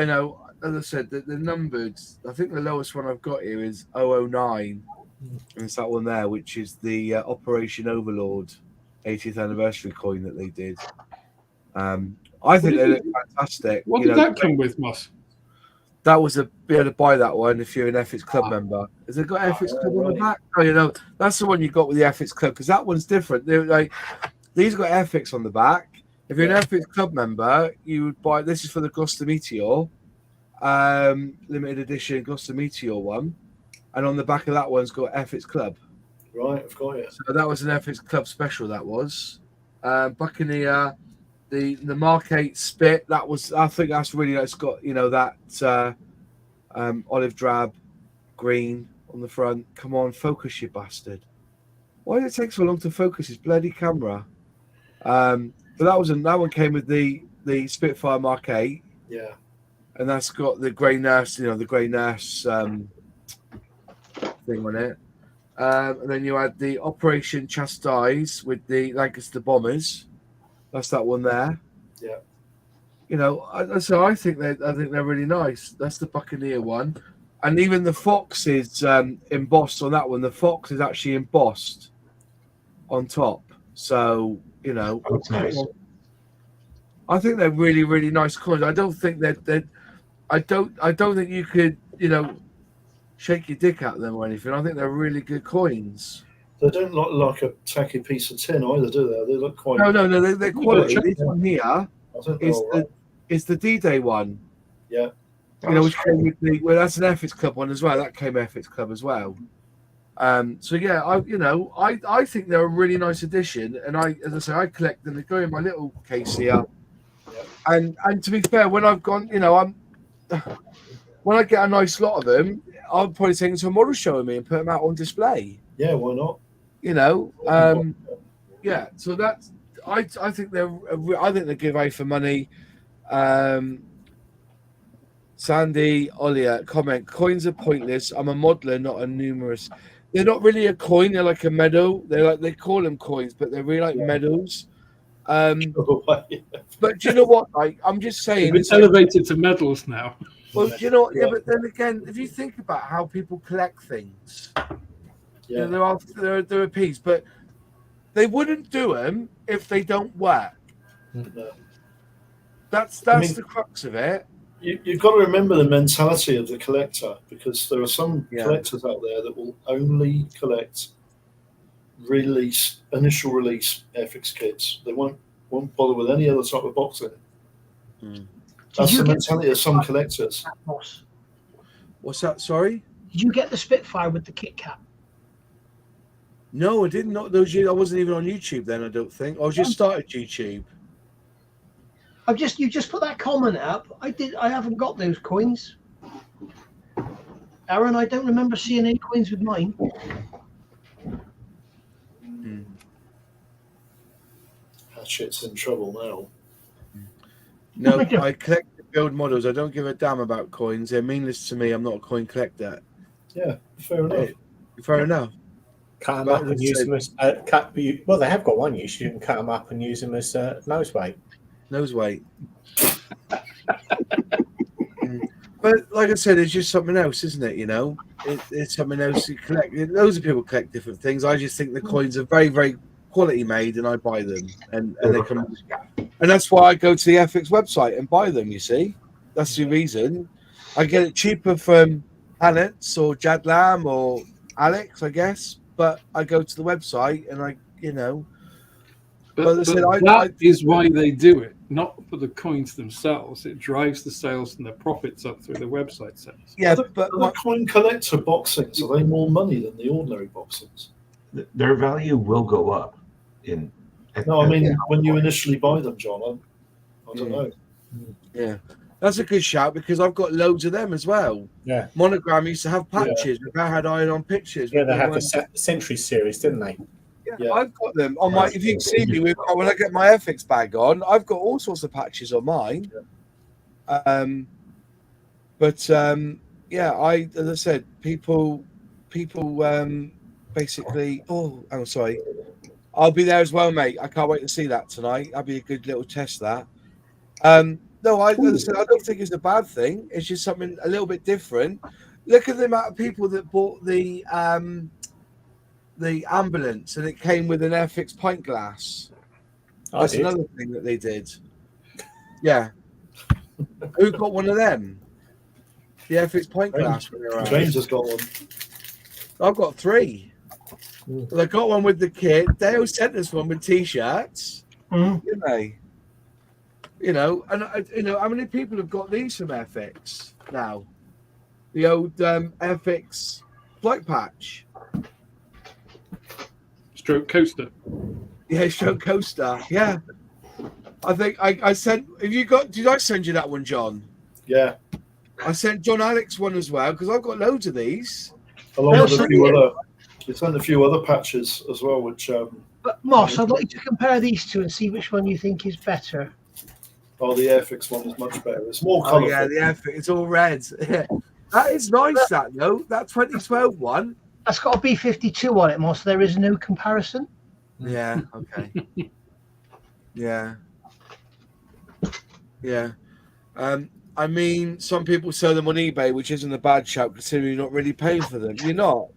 A: know. As I said, the numbered. I think the lowest one I've got here is 009, and it's that one there, which is the Operation Overlord 80th anniversary coin that they did. I think they look fantastic.
C: What did that come with, Moss?
A: That was be able to buy that one if you're an Airfix Club member. Has it got Airfix Club on the back? Oh, that's the one you got with the Airfix Club because that one's different. These got Airfix on the back. If you're an Airfix Club member, you would buy. This is for the Gloucester Meteor, limited edition Gloucester Meteor one, and on the back of that one's got Airfix Club.
G: Right, I've got it.
A: So that was an Airfix Club special. That was Buccaneer. The Mark 8 Spit, I think that's really nice. It's got that olive drab green on the front. Come on, focus, you bastard! Why did it take so long to focus his bloody camera? But that one came with the Spitfire Mark 8.
G: Yeah,
A: and that's got the Grey Nurse, the Grey Nurse thing on it. And then you had the Operation Chastise with the Lancaster Bombers. That's that one there.
G: Yeah.
A: So I think they're really nice. That's the Buccaneer one, and even the fox is embossed on that one. The fox is actually embossed on top. So
H: that's nice.
A: I think they're really, really nice coins. I don't think I don't think you could shake your dick at them or anything. I think they're really good coins.
G: They don't look like a tacky piece of tin either, do they? They look quite.
A: No, they're quality. This one here is the D-Day one.
G: Yeah.
A: Which came with that's an Airfix Club one as well. That came Airfix Club as well. So yeah, I think they're a really nice addition, and as I say, I collect them. They go in my little case here. Yeah. And to be fair, when I've gone, when I get a nice lot of them, I'll probably take them to a model show with me and put them out on display.
G: Yeah, why not?
A: Yeah. So I think they give away for money. Sandy Ollier comment: coins are pointless. I'm a modeler, not a numerous. They're not really a coin. They're like a medal. They call them coins, but they're really like medals. But do you know what? I'm just saying,
C: it's elevated to medals now.
A: Well, do you know what? Yeah, but then again, if you think about how people collect things, there are pieces, but they wouldn't do them if they don't work.
G: No.
A: That's the crux of it.
G: You've got to remember the mentality of the collector, because there are some collectors out there that will only collect initial release Airfix kits. They won't bother with any other type of boxing. That's the mentality of some collectors.
A: What's that? Sorry?
F: Did you get the Spitfire with the kit cap?
A: No, I didn't. Not those years. I wasn't even on YouTube then. I don't think. I just started YouTube.
F: You just put that comment up. I haven't got those coins. Aaron, I don't remember seeing any coins with mine.
G: Hatchet's in trouble now.
A: No, I collect and build models. I don't give a damn about coins. They're meaningless to me. I'm not a coin collector.
G: Yeah, fair enough.
A: Fair enough.
D: Cut them up and use them as well. They have got one use. You can cut them up and use them as nose weight.
A: Nose weight. But like I said, it's just something else, isn't it? You know, it's something else you collect. Loads of people collect different things. I just think the coins are very, very quality made, and I buy them, and they come, and that's why I go to the Airfix website and buy them. You see, that's the reason. I get it cheaper from Hanets or Jadlam or Alex, I guess, but I go to the website and
C: That is why they do it, not for the coins themselves. It drives the sales and the profits up through the website sales.
A: Yeah,
G: but the coin collector boxings, are they more money than the ordinary boxings?
H: Their value will go up.
G: When you initially buy them, John, I don't know.
A: Yeah, that's a good shout, because I've got loads of them as well.
D: Yeah,
A: Monogram used to have patches. Yeah. They had iron-on pictures.
D: Yeah, they had the Century series, didn't they?
A: Yeah, I've got them on my. If you can see me when I get my Airfix bag on, I've got all sorts of patches on mine. As I said, people basically. Oh, I'm sorry. I'll be there as well, mate. I can't wait to see that tonight. That'll be a good little test. That. No, I don't think it's a bad thing. It's just something a little bit different. Look at the amount of people that bought the ambulance, and it came with an Airfix pint glass. That's another thing that they did. Yeah. Who got one of them? The Airfix pint glass.
G: James has got one.
A: I've got 3. Well, I got one with the kit. Dale sent us one with T-shirts. Didn't they? How many people have got these from Airfix now? The old Airfix flight patch.
C: Stroke coaster.
A: Yeah, stroke coaster. Yeah. I think I sent. Have you got? Did I send you that one, John?
G: Yeah.
A: I sent John Alex one as well, because I've got loads of these.
G: Along with a few other. You sent a few other patches as well, which.
F: But Moss, I'd like you to compare these two and see which one you think is better.
G: Oh, the Airfix one is much better. It's more colourful.
A: Oh yeah, the Airfix. It's all red. That is nice. That though. That 2012 one.
F: That's got a B52 on it, Moss. There is no comparison.
A: Yeah. Okay. Yeah. Yeah. I mean, some people sell them on eBay, which isn't a bad shout, considering you're not really paying for them. You're not.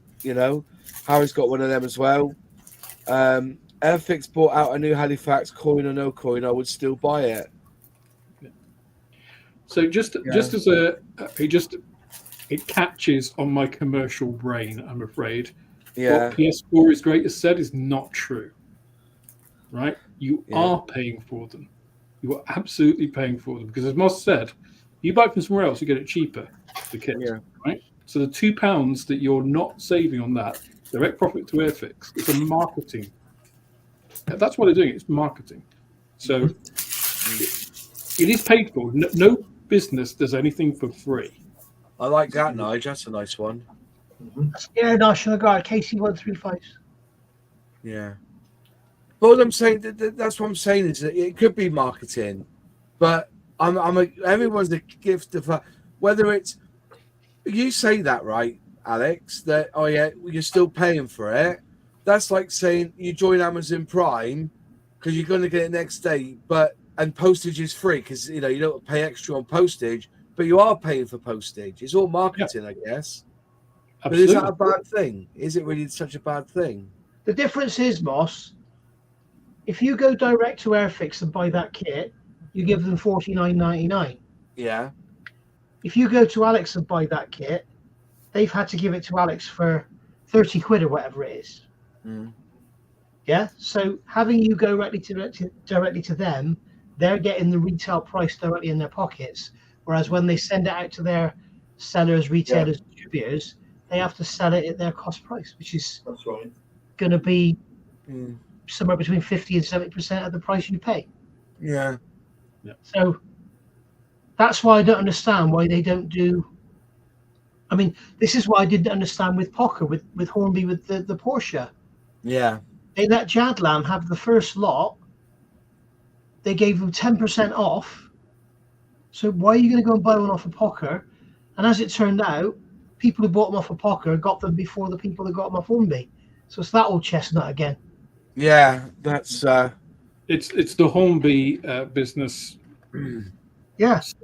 A: Harry's got one of them as well. Airfix bought out a new Halifax, coin or no coin, I would still buy it.
C: So just as it catches on my commercial brain, I'm afraid.
A: Yeah.
C: What PS4 is great has said is not true. Right? You are paying for them. You are absolutely paying for them, because as Moss said, you buy from somewhere else, you get it cheaper. The kit, right? So the £2 that you're not saving on that, direct profit to Airfix, it's a marketing. That's what they're doing. It's marketing. So it is paid for. No business does anything for free.
A: I like that, Nige. That's a nice one.
F: That's the Air National Guard KC-135s.
A: Yeah. But what I'm saying, that's what I'm saying is that it could be marketing, but everyone's a gift of whether it's you say that right, Alex. That you're still paying for it. That's like saying you join Amazon Prime because you're going to get it next day, and postage is free because you don't pay extra on postage, but you are paying for postage. It's all marketing, I guess. Absolutely. But is that a bad thing? Is it really such a bad thing?
F: The difference is, Moss, if you go direct to Airfix and buy that kit, you give them $49.99.
A: Yeah.
F: If you go to Alex and buy that kit, they've had to give it to Alex for 30 quid or whatever it is.
A: Mm.
F: Yeah. So having you go directly to them, they're getting the retail price directly in their pockets. Whereas when they send it out to their sellers, retailers, distributors, they have to sell it at their cost price, which is going to be somewhere between 50 and 70% of the price you pay.
A: Yeah.
F: So that's why I don't understand why they don't do. I mean, this is why I didn't understand with Pocker, with Hornby, with the Porsche.
A: Yeah.
F: They let Jadlam have the first lot. They gave them 10% off. So why are you going to go and buy one off of Pocker? And as it turned out, people who bought them off of Pocker got them before the people that got them off Hornby. So it's that old chestnut again.
A: Yeah, that's
C: it's the Hornby business.
F: Yes,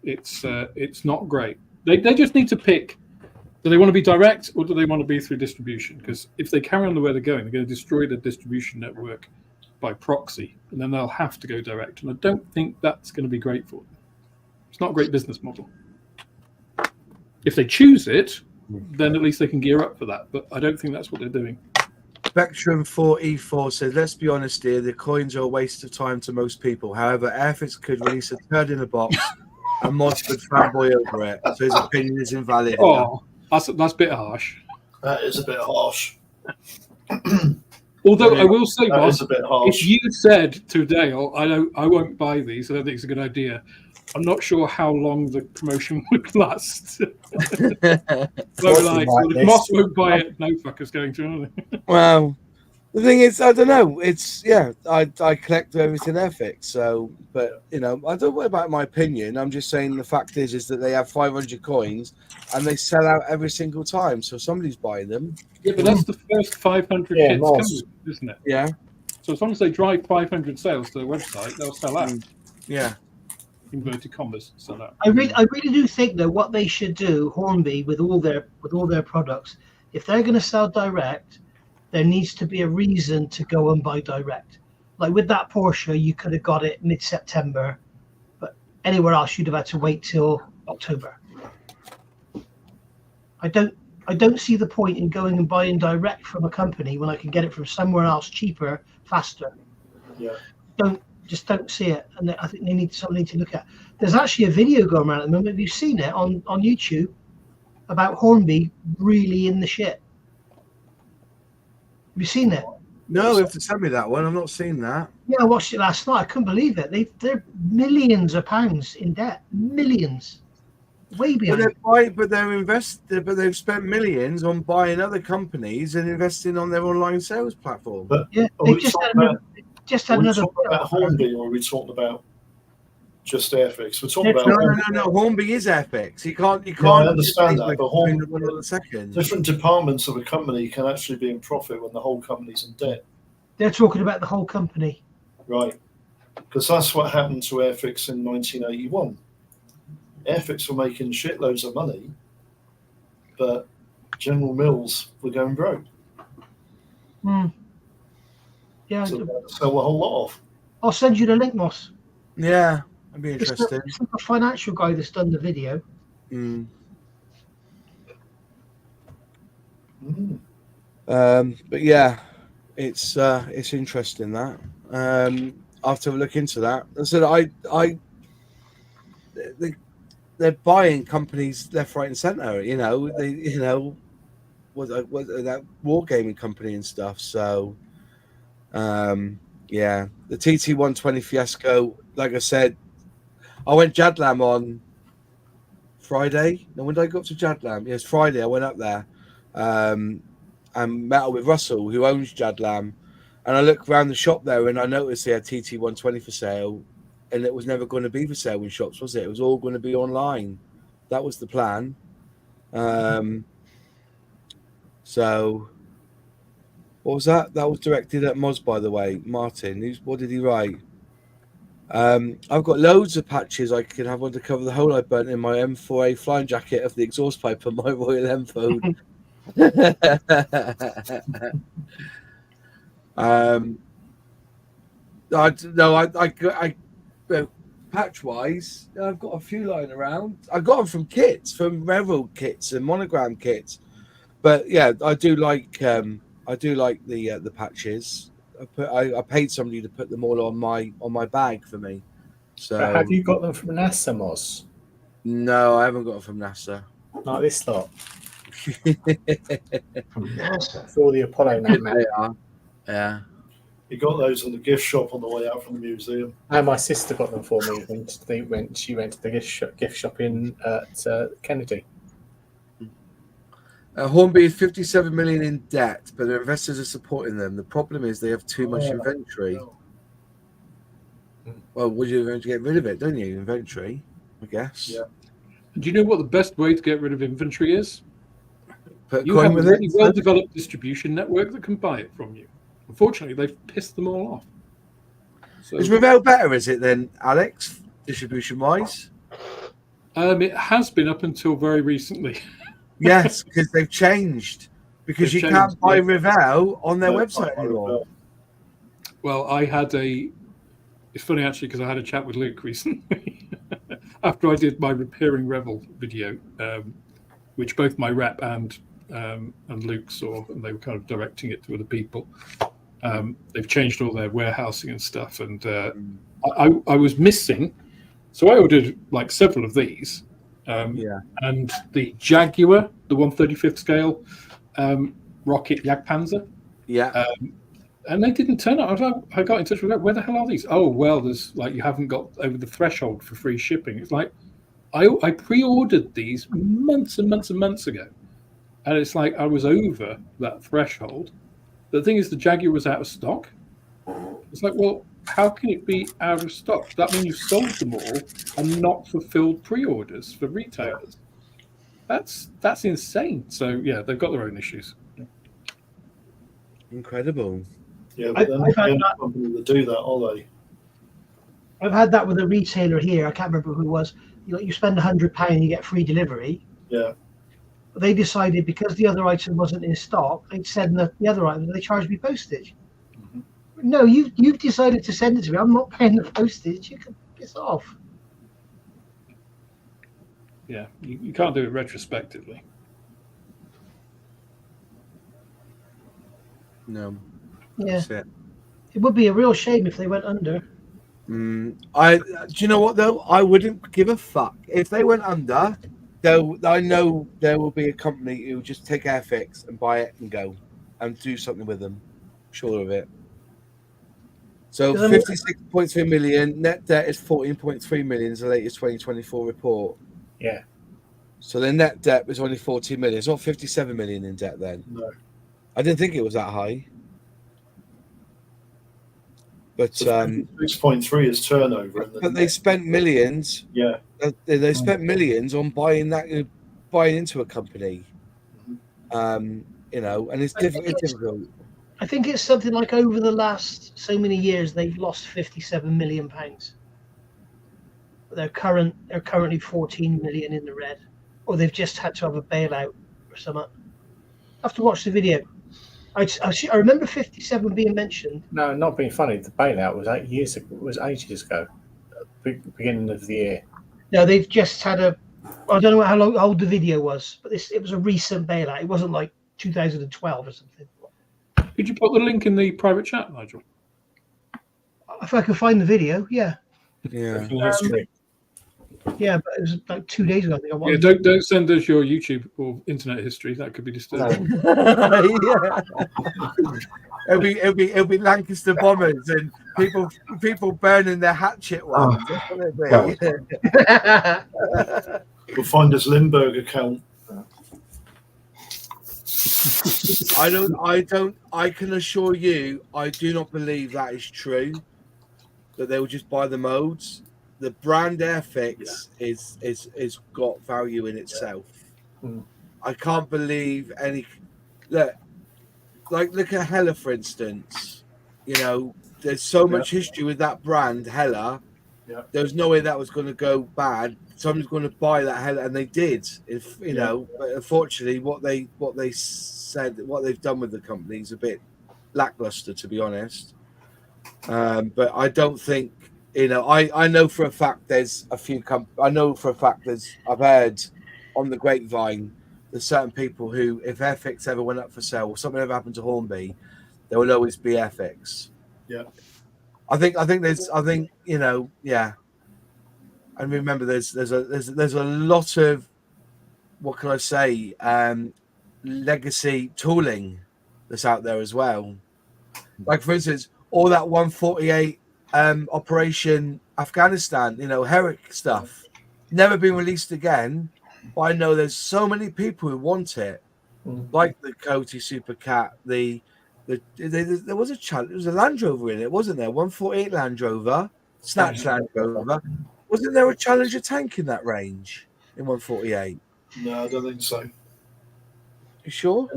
C: it's not great. They just need to pick. Do they want to be direct or do they want to be through distribution? Because if they carry on the way they're going to destroy the distribution network by proxy, and then they'll have to go direct. And I don't think that's going to be great for them. It's not a great business model. If they choose it, then at least they can gear up for that. But I don't think that's what they're doing.
A: Spectrum 4E4 says, let's be honest here, the coins are a waste of time to most people. However, Airfix could release a turd in a box and Moss would fanboy over it. So his opinion is invalid.
C: Oh, that's a bit harsh.
G: That is a bit harsh.
C: Although I will say, Moss,
G: a bit harsh.
C: if you said today, I won't buy these, I don't think it's a good idea. I'm not sure how long the promotion would last. If Moss won't buy it, no fucker's going to.
A: Well, the thing is, I don't know. It's I collect everything Airfix, so but I don't worry about my opinion. I'm just saying the fact is that they have 500 coins and they sell out every single time. So somebody's buying them.
C: Yeah, but that's the first 500 kits coming, isn't it?
A: Yeah.
C: So as long as they drive 500 sales to their website, they'll sell out.
A: Yeah.
C: Inverted commas, sell out.
F: I really do think that what they should do, Hornby, with all their products, if they're going to sell direct, there needs to be a reason to go and buy direct. Like with that Porsche, you could have got it mid-September, but anywhere else you'd have had to wait till October. I don't see the point in going and buying direct from a company when I can get it from somewhere else cheaper, faster.
G: Yeah.
F: Don't see it, and I think they need something to look at. There's actually a video going around at the moment. Have you seen it on YouTube about Hornby really in the shit? Have you seen it?
A: No, you have to tell me that one. I've not seen that.
F: Yeah, I watched it last night. I couldn't believe it. They're millions of pounds in debt. Millions. Way beyond.
A: But they've spent millions on buying other companies and investing on their online sales platform.
G: But
F: yeah, they've just had another.
G: About Hornby, or are we talking about just Airfix? We're talking about
A: no. Hornby is Airfix. You can't.
G: I understand that, but Hornby,
A: one of the second.
G: Different departments of a company can actually be in profit when the whole company's in debt.
F: They're talking about the whole company,
G: right? Because that's what happened to Airfix in 1981. Airfix were making shitloads of money, but General Mills were going broke.
F: Yeah,
G: so they had to sell a whole lot off.
F: I'll send you the link, Moss.
A: Yeah, that'd be interesting.
F: It's like a financial guy that's done the video.
A: But yeah, it's interesting that. I'll have to look into that. I said they're buying companies left, right, and center. What that wargaming company and stuff. So. Yeah, the TT120 Fiasco, like I said, I went Jadlam on Friday. No, when did I go up to Jadlam? Yes, Friday. I went up there and met up with Russell, who owns Jadlam, And I looked around the shop there, and I noticed they had TT120 for sale, and it was never going to be for sale in shops, was it? It was all going to be online. That was the plan. So, what was that? That was directed at Moz, by the way. Martin, what did he write? I've got loads of patches I can have on to cover the hole I burnt in my M4A flying jacket of the exhaust pipe of my Royal Enfield. Patch wise, I've got a few lying around. I got them from kits, from Revel kits and Monogram kits. But yeah, I do like the patches. I paid somebody to put them all on my bag for me. So
D: but have you got them from NASA, Moz?
A: No, I haven't got them from NASA.
D: Like this lot.
H: From NASA.
D: For the Apollo
A: They
D: map.
A: are. Yeah.
G: You got those in the gift shop on the way out from the museum.
D: And my sister got them for me when she went to the gift shop in Kennedy.
A: Hornby is 57 million in debt, but their investors are supporting them. The problem is they have too much inventory. Well, would you eventually get rid of it, don't you? Inventory, I guess.
G: Yeah.
C: Do you know what the best way to get rid of inventory is?
A: Put
C: You
A: coin
C: have a
A: with
C: really
A: it.
C: well-developed distribution network that can buy it from you. Unfortunately, they've pissed them all off. So,
A: Is Revell better, is it, then, Alex, distribution-wise?
C: it has been up until very recently.
A: Yes, because they've changed. Because
C: They've
A: you can't
C: changed,
A: buy
C: yeah.
A: Revell on their
G: No,
A: website
G: not
A: anymore.
G: Revell.
C: Well, it's funny actually because I had a chat with Luke recently after I did my repairing Revel video, which both my rep and Luke saw, and they were kind of directing it to other people. They've changed all their warehousing and stuff, and I was missing, so I ordered like several of these, and the Jaguar, the 1/35th scale rocket Jagdpanzer.
A: Yeah.
C: And they didn't turn up. I got in touch with them. Where the hell are these? Oh, well, there's like you haven't got over the threshold for free shipping. It's like I pre-ordered these months and months and months ago, and it's like I was over that threshold. The thing is, the Jaguar was out of stock. It's like, well, how can it be out of stock? Does that mean you've sold them all and not fulfilled pre-orders for retailers? That's insane. So yeah, they've got their own issues.
A: Incredible.
G: Yeah, but they're not the only company that do that, are they?
F: I've had that with a retailer here. I can't remember who it was. You spend £100, you get free delivery.
G: Yeah.
F: But they decided because the other item wasn't in stock, they'd send the other item. They charged me postage.
G: Mm-hmm.
F: No, you've decided to send it to me. I'm not paying the postage. You can piss off.
C: Yeah, you can't do it retrospectively.
A: No.
F: Yeah.
A: That's it.
F: It would be a real shame if they went under.
A: Do you know what though? I wouldn't give a fuck if they went under. I know there will be a company who will just take Airfix and buy it and go and do something with them. Sure of it. So 56.3 million net debt is 14.3 million is the latest 2024 report.
D: Yeah.
A: So their net debt was only 14 million. It's not 57 million in debt then.
G: No.
A: I didn't think it was that high. But
G: So 6.3 is turnover.
A: But they spent millions.
G: Yeah.
A: They spent millions on buying into a company. And it's difficult.
F: I think it's something like over the last so many years they've lost £57 million. They're currently 14 million in the red, or they've just had to have a bailout or something. I have to watch the video. I remember 57 being mentioned.
D: No, not being funny. The bailout was 8 years ago. Was ages ago, beginning of the year.
F: No, they've just had I don't know how old the video was, but it was a recent bailout. It wasn't like 2012 or something.
C: Could you put the link in the private chat, Nigel?
F: If I could find the video, yeah.
A: Yeah.
F: Yeah, but it was like 2 days ago. I think
C: Yeah, don't send us your YouTube or internet history. That could be disturbing.
A: Yeah. It'll be Lancaster bombers and people burning their hatchet ones.
G: We'll find his Limburg account.
A: I can assure you, I do not believe that is true. That they will just buy the modes. The brand Airfix is got value in itself. I can't believe any. Look at Hella, for instance. You know, there's so much history with that brand, Hella.
G: Yeah.
A: There's no way that was going to go bad. Someone's going to buy that Hella, and they did. If you know, but unfortunately, what they said, what they've done with the company is a bit lackluster, to be honest. But I don't think, you know, I know for a fact there's a few I know for a fact I've heard on the grapevine there's certain people who, if Airfix ever went up for sale or something ever happened to Hornby, there will always be Airfix.
G: Yeah.
A: I think you know, yeah. And remember, there's a lot of, what can I say, legacy tooling that's out there as well. Like, for instance, all that 148 Operation Afghanistan, you know, Herrick stuff, never been released again. But I know there's so many people who want it, like the Coty Super Cat. There was a challenge. There was a Land Rover in it, wasn't there? 148 Land Rover, Snatch Land Rover. Wasn't there a Challenger tank in that range in 148?
G: No, I don't think so.
A: You sure?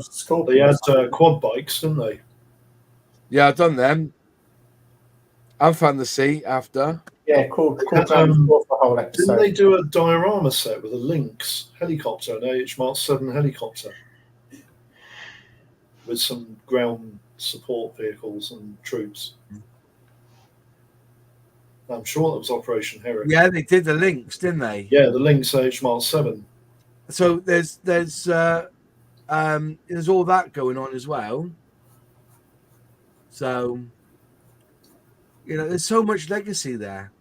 G: They had quad bikes, didn't they?
A: Yeah, I've done them. I found the seat after.
D: Yeah, cool.
G: Didn't
D: whole episode.
G: they do a diorama set with a Lynx helicopter, an AH Mark 7 helicopter, with some ground support vehicles and troops? I'm sure that was Operation Herrick.
A: Yeah, they did the Lynx, didn't they?
G: Yeah, the Lynx AH Mark 7.
A: So there's all that going on as well. So, you know, there's so much legacy there.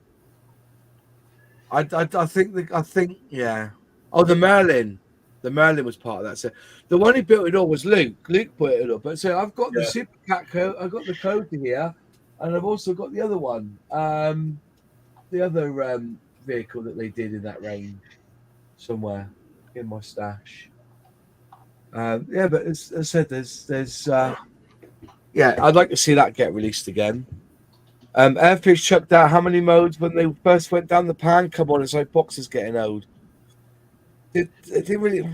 A: I think yeah. Oh, the Merlin was part of that. So the one who built it all was Luke. Luke put it up. But so I've got the Super Cat code. I've got the code here, and I've also got the other one. The other vehicle that they did in that range somewhere in my stash. Yeah, but as I said, there's I'd like to see that get released again. Airfix chucked out how many modes when they first went down the pan? Come on, it's like boxers getting old. Did really?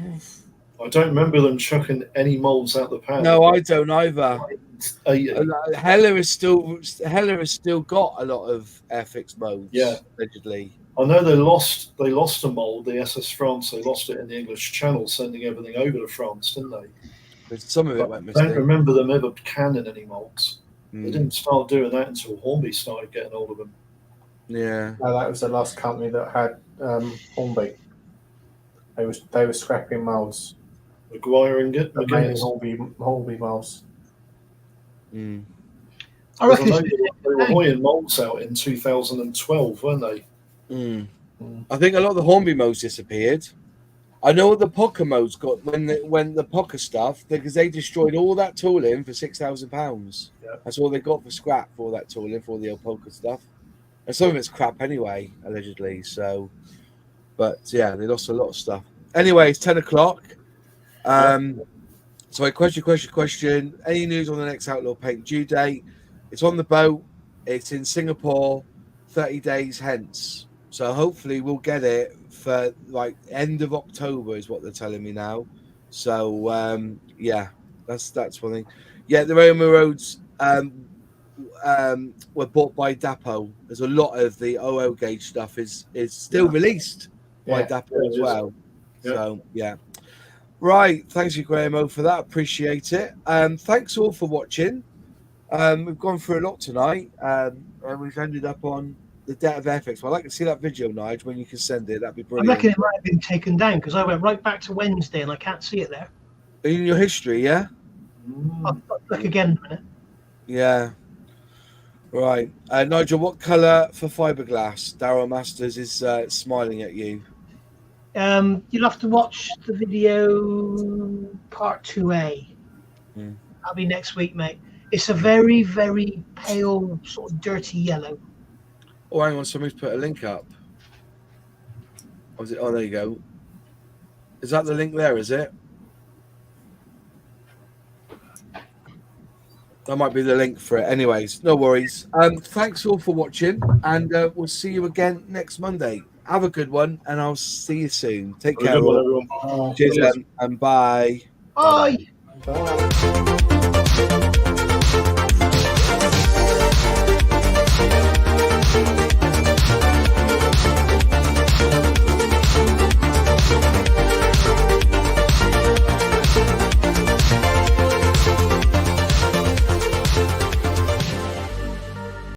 G: I don't remember them chucking any molds out the pan.
A: No, I don't either. Hella has still got a lot of Airfix modes.
G: Yeah,
A: allegedly.
G: I know they lost a mold, the SS France. They lost it in the English Channel, sending everything over to France, didn't they?
A: But some of it went missing.
G: I don't remember them ever canning any molds. They didn't start doing that until Hornby started getting hold of them.
A: Yeah.
D: No, that was the last company that had Hornby. They were scrapping molds.
G: Maguire and
D: Hornby molds.
F: I reckon
G: they were hoying molds out in 2012, weren't they?
A: I think a lot of the Hornby modes disappeared. I know what the Pocker modes got when the Pocker stuff, because they destroyed all that tooling for £6,000.
G: Yeah.
A: That's all they got for scrap for all that tooling for all the old Pocker stuff, and some of it's crap anyway, allegedly. So, but yeah, they lost a lot of stuff. Anyway, it's 10 o'clock. So, question. Any news on the next Outlaw Paint due date? It's on the boat. It's in Singapore, 30 days hence. So hopefully we'll get it for like end of October is what they're telling me now. So yeah, that's one thing. Yeah, the Roma roads were bought by Dapo. There's a lot of the OO gauge stuff is still released by Dapo as well.
G: Yeah.
A: So yeah. Right, thanks you, Graham, for that. Appreciate it. Thanks all for watching. We've gone through a lot tonight, and we've ended up on the debt of Airfix. Well, I'd like to see that video, Nigel, when you can send it. That'd be brilliant.
F: I reckon it might have been taken down because I went right back to Wednesday and I can't see it there.
A: In your history, yeah?
F: I'll look again in a minute.
A: Yeah. Right. Nigel, what colour for fiberglass? Darryl Masters is smiling at you.
F: You'll have to watch the video part 2A. That'll be next week, mate. It's a very, very pale, sort of dirty yellow.
A: Oh, hang on. Somebody's put a link up. Oh, there you go. Is that the link there, is it? That might be the link for it. Anyways, no worries. Thanks all for watching, and we'll see you again next Monday. Have a good one, and I'll see you soon. Take care, all. Cheers, and bye.
F: Bye.
D: Bye.